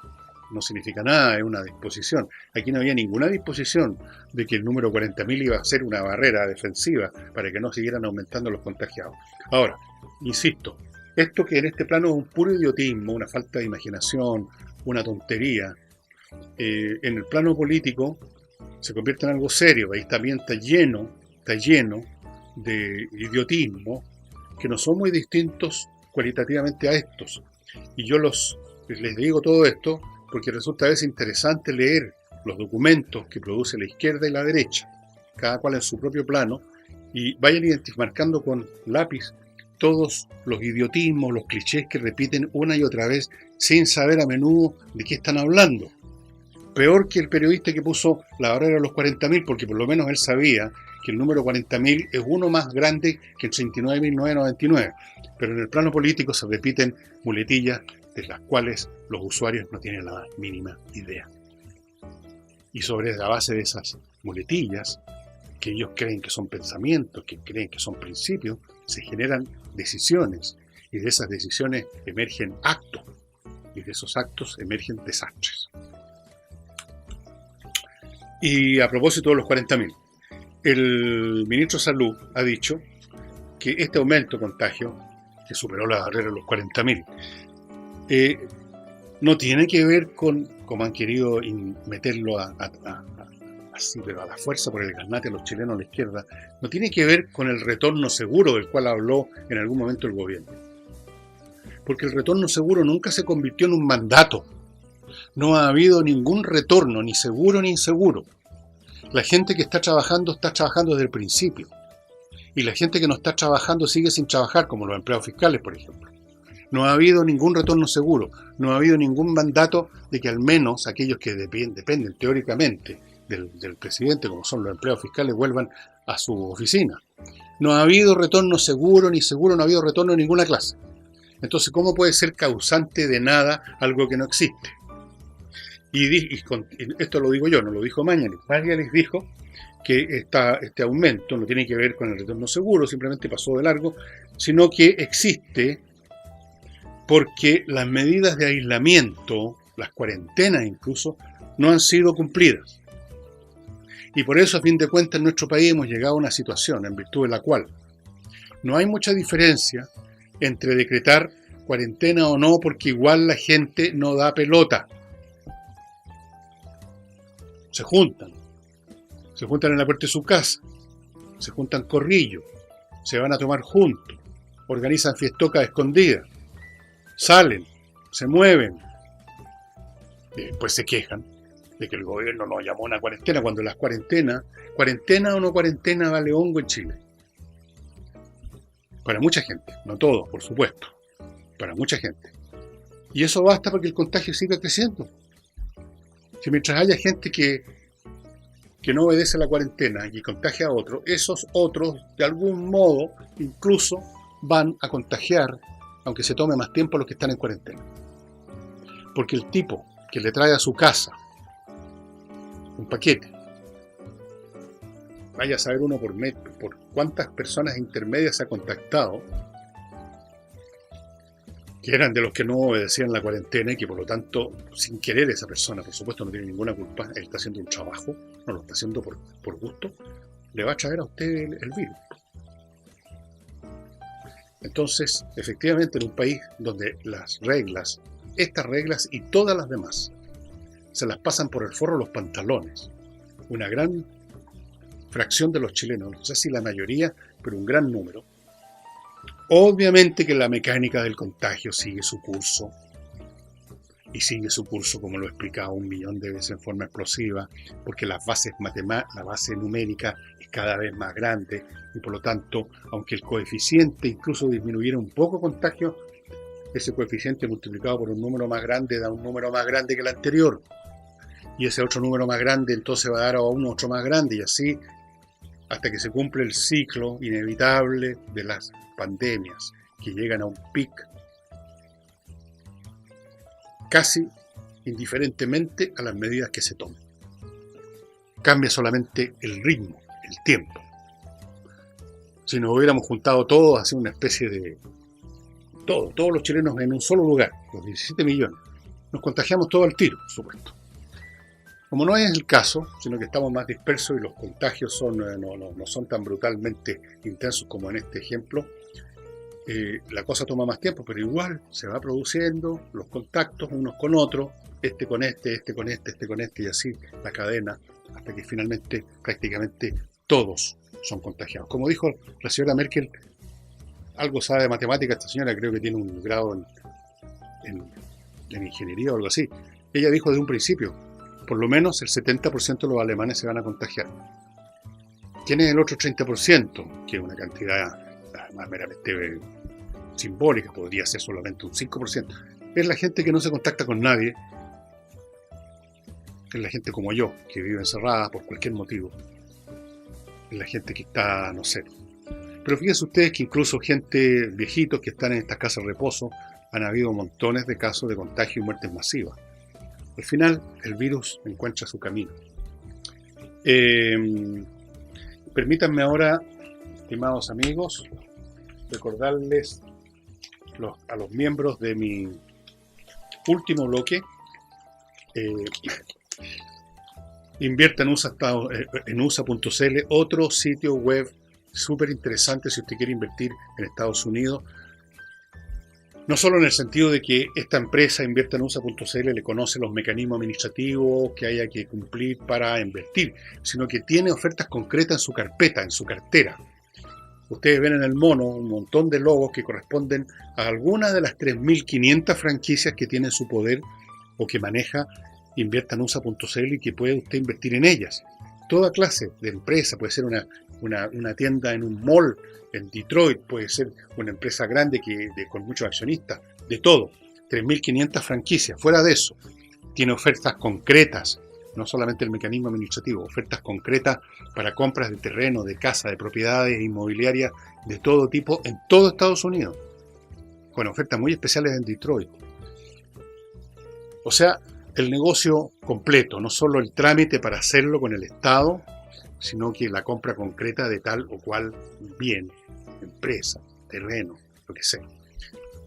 no significa nada, es una disposición. Aquí no había ninguna disposición de que el número 40.000 iba a ser una barrera defensiva para que no siguieran aumentando los contagiados. Ahora, insisto, esto que en este plano es un puro idiotismo, una falta de imaginación, una tontería, en el plano político se convierte en algo serio. Ahí también está lleno de idiotismo que no son muy distintos cualitativamente a estos. Y yo les digo todo esto porque resulta a veces interesante leer los documentos que produce la izquierda y la derecha, cada cual en su propio plano, y vayan marcando con lápiz todos los idiotismos, los clichés que repiten una y otra vez sin saber a menudo de qué están hablando. Peor que el periodista que puso la barrera de los 40.000, porque por lo menos él sabía que el número 40.000 es uno más grande que el 39.999, pero en el plano político se repiten muletillas de las cuales los usuarios no tienen la más mínima idea. Y sobre la base de esas muletillas, que ellos creen que son pensamientos, que creen que son principios, se generan decisiones, y de esas decisiones emergen actos, y de esos actos emergen desastres. Y a propósito de los 40.000, el ministro de Salud ha dicho que este aumento de contagio, que superó la barrera de los 40.000, no tiene que ver con, como han querido meterlo así, pero a la fuerza por el garnate a los chilenos a la izquierda, no tiene que ver con el retorno seguro del cual habló en algún momento el gobierno. Porque el retorno seguro nunca se convirtió en un mandato. No ha habido ningún retorno, ni seguro ni inseguro. La gente que está trabajando desde el principio. Y la gente que no está trabajando sigue sin trabajar, como los empleados fiscales, por ejemplo. No ha habido ningún retorno seguro. No ha habido ningún mandato de que al menos aquellos que dependen teóricamente del presidente, como son los empleados fiscales, vuelvan a su oficina. No ha habido retorno seguro, no ha habido retorno de ninguna clase. Entonces, ¿cómo puede ser causante de nada algo que no existe? Y esto lo digo yo, no lo dijo Mañalich. Mañalich dijo que este aumento no tiene que ver con el retorno seguro, simplemente pasó de largo, sino que existe porque las medidas de aislamiento, las cuarentenas incluso, no han sido cumplidas. Y por eso, a fin de cuentas, en nuestro país hemos llegado a una situación en virtud de la cual no hay mucha diferencia entre decretar cuarentena o no, porque igual la gente no da pelota. Se juntan en la puerta de su casa, se juntan corrillos, se van a tomar juntos, organizan fiestocas escondidas, salen, se mueven, y después se quejan de que el gobierno nos llamó a una cuarentena, cuando las cuarentena o no cuarentena vale hongo en Chile. Para mucha gente, no todos, por supuesto, para mucha gente. Y eso basta para que el contagio siga creciendo. Si mientras haya gente que no obedece a la cuarentena y contagia a otros, esos otros, de algún modo, incluso van a contagiar, aunque se tome más tiempo, a los que están en cuarentena. Porque el tipo que le trae a su casa un paquete, vaya a saber uno por cuántas personas intermedias se ha contactado, que eran de los que no obedecían la cuarentena y que por lo tanto, sin querer esa persona, por supuesto no tiene ninguna culpa, él está haciendo un trabajo, no lo está haciendo por gusto, le va a traer a usted el virus. Entonces, efectivamente, en un país donde las reglas, estas reglas y todas las demás, se las pasan por el forro los pantalones, una gran fracción de los chilenos, no sé si la mayoría, pero un gran número, obviamente que la mecánica del contagio sigue su curso, y sigue su curso, como lo he explicado 1.000.000 de veces en forma explosiva, porque la base numérica es cada vez más grande, y por lo tanto, aunque el coeficiente incluso disminuyera un poco contagio, ese coeficiente multiplicado por un número más grande da un número más grande que el anterior, y ese otro número más grande entonces va a dar a un otro más grande, y así hasta que se cumple el ciclo inevitable de las pandemias, que llegan a un pic casi indiferentemente a las medidas que se tomen. Cambia solamente el ritmo, el tiempo. Si nos hubiéramos juntado todos, hacia una especie de... todos los chilenos en un solo lugar, los 17 millones, nos contagiamos todo al tiro, por supuesto. Como no es el caso, sino que estamos más dispersos y los contagios no son tan brutalmente intensos como en este ejemplo, la cosa toma más tiempo, pero igual se va produciendo los contactos unos con otros, este con este, este con este, este con este, y así la cadena, hasta que finalmente prácticamente todos son contagiados. Como dijo la señora Merkel, algo sabe de matemáticas esta señora, creo que tiene un grado en ingeniería o algo así. Ella dijo desde un principio, por lo menos el 70% de los alemanes se van a contagiar. ¿Quién es el otro 30%? Que es una cantidad más meramente simbólica, podría ser solamente un 5%. Es la gente que no se contacta con nadie, es la gente como yo, que vive encerrada por cualquier motivo. la gente que está, no sé. Pero fíjense ustedes que incluso gente viejitos que están en estas casas de reposo, han habido montones de casos de contagio y muertes masivas. Al final, el virus encuentra su camino. Permítanme ahora, estimados amigos, recordarles a los miembros de mi último bloque, invierta en USA.cl, otro sitio web súper interesante si usted quiere invertir en Estados Unidos. No solo en el sentido de que esta empresa invierta en USA.cl le conoce los mecanismos administrativos que haya que cumplir para invertir, sino que tiene ofertas concretas en su carpeta, en su cartera. Ustedes ven en el mono un montón de logos que corresponden a algunas de las 3.500 franquicias que tiene en su poder o que maneja invierta en USA.cl y que puede usted invertir en ellas. Toda clase de empresa, puede ser una tienda en un mall en Detroit, puede ser una empresa grande con muchos accionistas, de todo. 3.500 franquicias. Fuera de eso, tiene ofertas concretas, no solamente el mecanismo administrativo, ofertas concretas para compras de terreno, de casa, de propiedades inmobiliarias de todo tipo en todo Estados Unidos, con ofertas muy especiales en Detroit. O sea, el negocio completo, no solo el trámite para hacerlo con el Estado, sino que la compra concreta de tal o cual bien, empresa, terreno, lo que sea.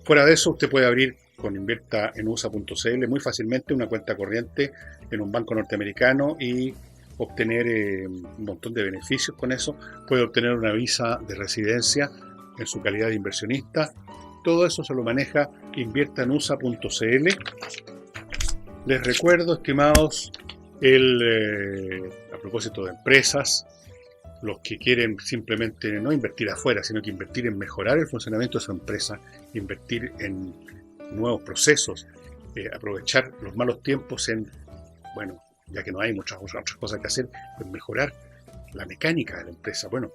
Fuera de eso, usted puede abrir con invierta en USA.cl muy fácilmente una cuenta corriente en un banco norteamericano y obtener un montón de beneficios con eso. Puede obtener una visa de residencia en su calidad de inversionista. Todo eso se lo maneja invierta en USA.cl. Les recuerdo, estimados, a propósito de empresas, los que quieren simplemente no invertir afuera, sino que invertir en mejorar el funcionamiento de su empresa, invertir en nuevos procesos, aprovechar los malos tiempos bueno, ya que no hay muchas otras cosas que hacer, en mejorar la mecánica de la empresa. Bueno,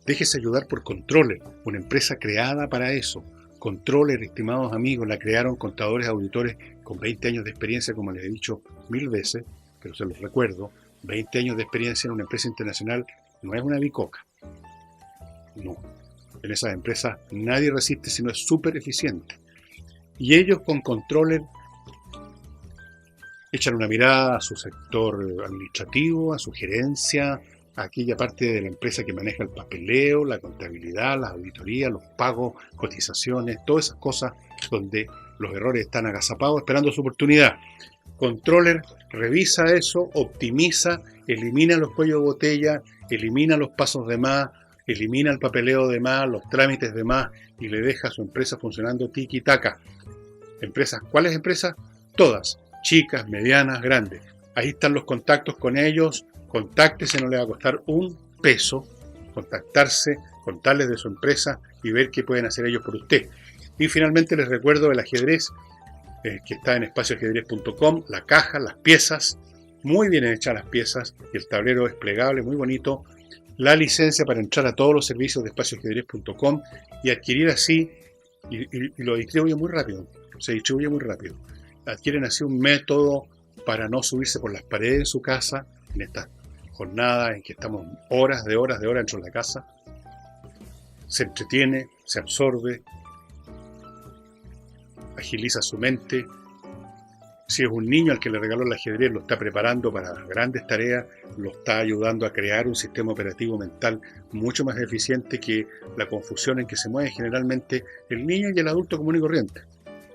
déjese ayudar por Controller, una empresa creada para eso. Controller, estimados amigos, la crearon contadores auditores con 20 años de experiencia, como les he dicho 1000 veces, pero se los recuerdo, 20 años de experiencia en una empresa internacional no es una bicoca. No. En esas empresas nadie resiste si no es súper eficiente. Y ellos con Controller echan una mirada a su sector administrativo, a su gerencia, a aquella parte de la empresa que maneja el papeleo, la contabilidad, las auditorías, los pagos, cotizaciones, todas esas cosas donde los errores están agazapados esperando su oportunidad. Controller revisa eso, optimiza, elimina los cuellos de botella, elimina los pasos de más, elimina el papeleo de más, los trámites de más y le deja a su empresa funcionando tiki-taka. ¿Empresas? ¿Cuáles empresas? Todas, chicas, medianas, grandes. Ahí están los contactos con ellos, contáctese, no le va a costar un peso contactarse, contarles de su empresa y ver qué pueden hacer ellos por usted. Y finalmente les recuerdo el ajedrez, que está en espacioajedrez.com, la caja, las piezas, muy bien hechas las piezas, y el tablero es plegable, muy bonito, la licencia para entrar a todos los servicios de espacioajedrez.com y adquirir así, y lo distribuye muy rápido, se distribuye muy rápido. Adquieren así un método para no subirse por las paredes de su casa en estas jornadas en que estamos horas dentro de la casa. Se entretiene, se absorbe, agiliza su mente. Si es un niño al que le regaló el ajedrez, lo está preparando para grandes tareas, lo está ayudando a crear un sistema operativo mental mucho más eficiente que la confusión en que se mueve generalmente el niño y el adulto común y corriente.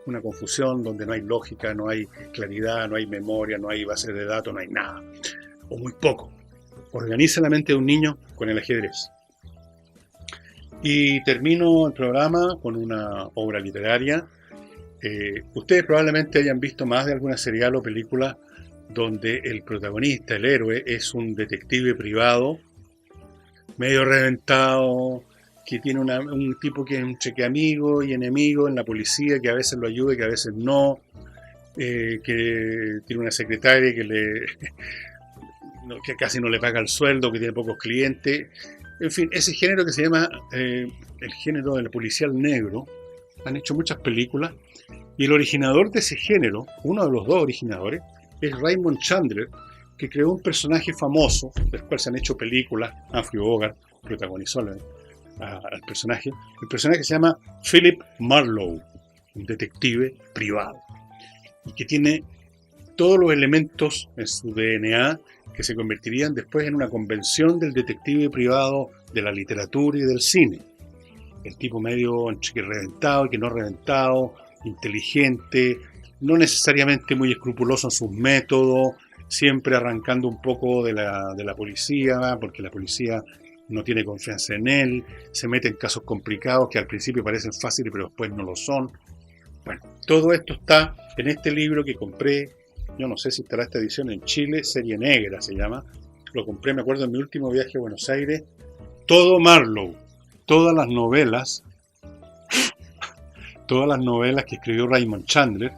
Una confusión donde no hay lógica, no hay claridad, no hay memoria, no hay bases de datos, no hay nada, o muy poco. Organiza la mente de un niño con el ajedrez. Y termino el programa con una obra literaria. Ustedes probablemente hayan visto más de alguna serial o película donde el protagonista, el héroe, es un detective privado, medio reventado, que tiene un tipo que es entre amigo y enemigo en la policía, que a veces lo ayuda y que a veces no, que tiene una secretaria que casi no le paga el sueldo, que tiene pocos clientes. En fin, ese género que se llama el género del policial negro, han hecho muchas películas, y el originador de ese género, uno de los dos originadores, es Raymond Chandler, que creó un personaje famoso, del cual se han hecho películas. Humphrey Bogart protagonizó al personaje. El personaje se llama Philip Marlowe, un detective privado, y que tiene todos los elementos en su DNA que se convertirían después en una convención del detective privado de la literatura y del cine. El tipo medio entre que reventado y que no reventado, inteligente, no necesariamente muy escrupuloso en sus métodos, siempre arrancando un poco de la policía, porque la policía no tiene confianza en él, se mete en casos complicados que al principio parecen fáciles pero después no lo son. Bueno, todo esto está en este libro que compré. Yo no sé si estará esta edición en Chile, Serie Negra se llama. Lo compré, me acuerdo, en mi último viaje a Buenos Aires. Todo Marlowe, todas las novelas que escribió Raymond Chandler,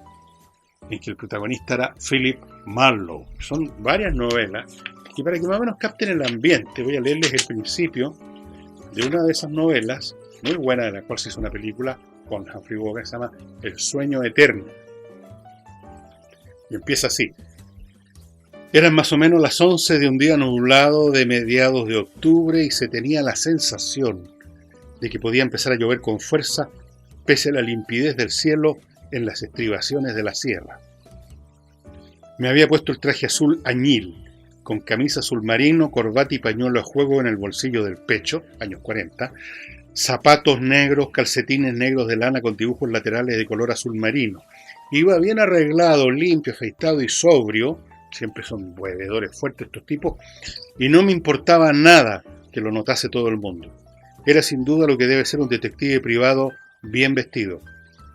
en que el protagonista era Philip Marlowe. Son varias novelas, y para que más o menos capten el ambiente, voy a leerles el principio de una de esas novelas, muy buena, de la cual se hizo una película con Humphrey Bogart, se llama El sueño eterno. Y empieza así. Eran más o menos las 11 de un día nublado de mediados de octubre y se tenía la sensación de que podía empezar a llover con fuerza pese a la limpidez del cielo en las estribaciones de la sierra. Me había puesto el traje azul añil, con camisa azul marino, corbata y pañuelo a juego en el bolsillo del pecho, años 40, zapatos negros, calcetines negros de lana con dibujos laterales de color azul marino. Iba bien arreglado, limpio, afeitado y sobrio, siempre son bebedores fuertes estos tipos, y no me importaba nada que lo notase todo el mundo. Era sin duda lo que debe ser un detective privado bien vestido.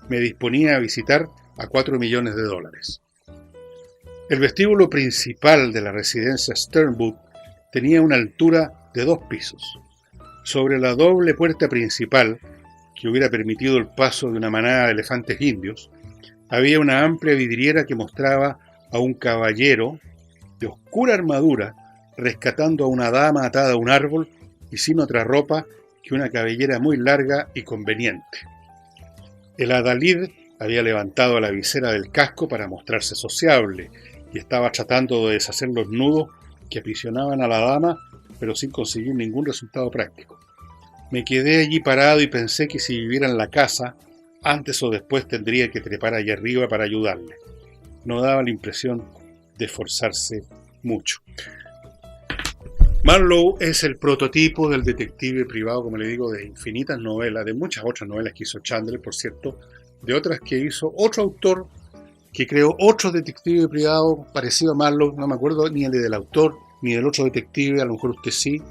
Me disponía a visitar a $4 millones. El vestíbulo principal de la residencia Sternwood tenía una altura de 2 pisos. Sobre la doble puerta principal, que hubiera permitido el paso de una manada de elefantes indios, había una amplia vidriera que mostraba a un caballero de oscura armadura rescatando a una dama atada a un árbol y sin otra ropa que una cabellera muy larga y conveniente. El adalid había levantado la visera del casco para mostrarse sociable y estaba tratando de deshacer los nudos que aprisionaban a la dama, pero sin conseguir ningún resultado práctico. Me quedé allí parado y pensé que si viviera en la casa, antes o después tendría que trepar allá arriba para ayudarle. No daba la impresión de esforzarse mucho. Marlowe es el prototipo del detective privado, como le digo, de infinitas novelas, de muchas otras novelas que hizo Chandler, por cierto, de otras que hizo otro autor que creó otro detective privado parecido a Marlowe, no me acuerdo ni el del autor, ni del otro detective, a lo mejor usted sí.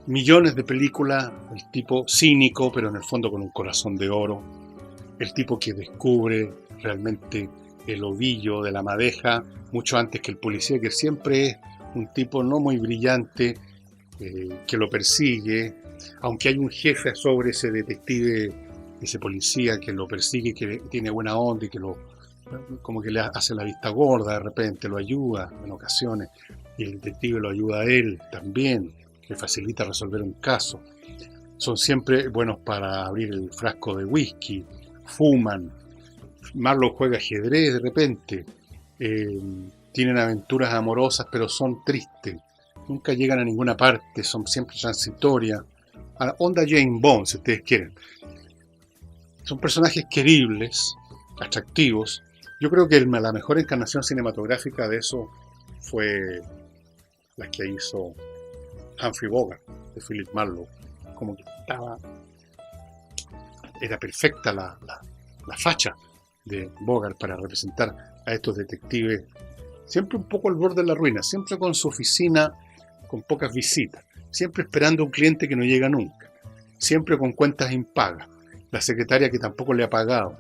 Millones de películas, el tipo cínico, pero en el fondo con un corazón de oro, el tipo que descubre realmente el ovillo de la madeja mucho antes que el policía, que siempre es un tipo no muy brillante, que lo persigue, aunque hay un jefe sobre ese detective, ese policía que lo persigue, que tiene buena onda y que como que le hace la vista gorda de repente, lo ayuda en ocasiones, y el detective lo ayuda a él también, le facilita resolver un caso. Son siempre buenos para abrir el frasco de whisky, fuman. Marlowe juega ajedrez de repente, tienen aventuras amorosas pero son tristes, nunca llegan a ninguna parte, son siempre transitorias, a la onda James Bond si ustedes quieren. Son personajes queribles, atractivos. Yo creo que la mejor encarnación cinematográfica de eso fue la que hizo Humphrey Bogart, de Philip Marlowe. Como que era perfecta la facha de Bogart para representar a estos detectives, siempre un poco al borde de la ruina, siempre con su oficina con pocas visitas, siempre esperando a un cliente que no llega nunca, siempre con cuentas impagas, la secretaria que tampoco le ha pagado,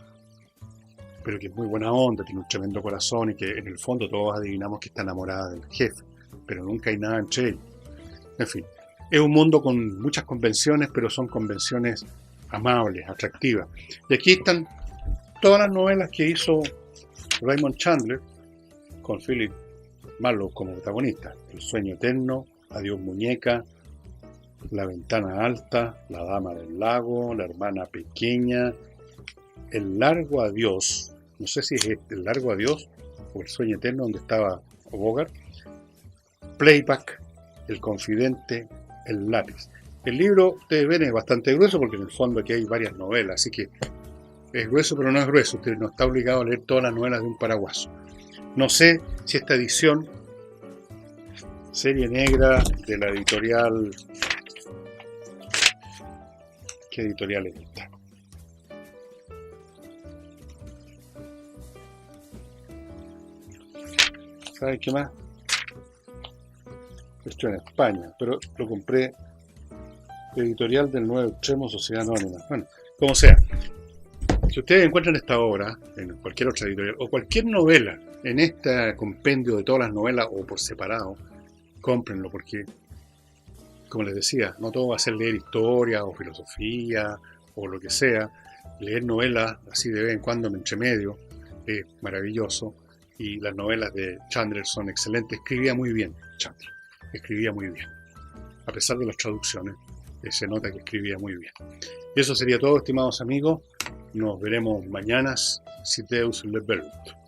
pero que es muy buena onda, tiene un tremendo corazón y que en el fondo todos adivinamos que está enamorada del jefe, pero nunca hay nada entre ellos. En fin, es un mundo con muchas convenciones, pero son convenciones amables, atractivas. Y aquí están todas las novelas que hizo Raymond Chandler con Philip Marlowe como protagonista. El sueño eterno, Adiós muñeca, La ventana alta, La dama del lago, La hermana pequeña, El largo adiós. No sé si es El largo adiós o El sueño eterno, donde estaba o Bogart, Playback, El Confidente, El Lápiz. El libro, ustedes ven, es bastante grueso porque en el fondo aquí hay varias novelas, así que es grueso pero no es grueso, usted no está obligado a leer todas las novelas de un paraguaso. No sé si esta edición, Serie Negra, de la editorial... ¿Qué editorial es esta? ¿Sabes qué más? Esto en España, pero lo compré, editorial del Nuevo Extremo, Sociedad Anónima. Bueno, como sea, si ustedes encuentran esta obra en cualquier otra editorial o cualquier novela en este compendio de todas las novelas o por separado, cómprenlo porque, como les decía, no todo va a ser leer historia o filosofía o lo que sea. Leer novelas así de vez en cuando en entremedio es maravilloso, y las novelas de Chandler son excelentes. Escribía muy bien Chandler, escribía muy bien. A pesar de las traducciones, se nota que escribía muy bien. Y eso sería todo, estimados amigos. Nos veremos mañana, si Deus le permite.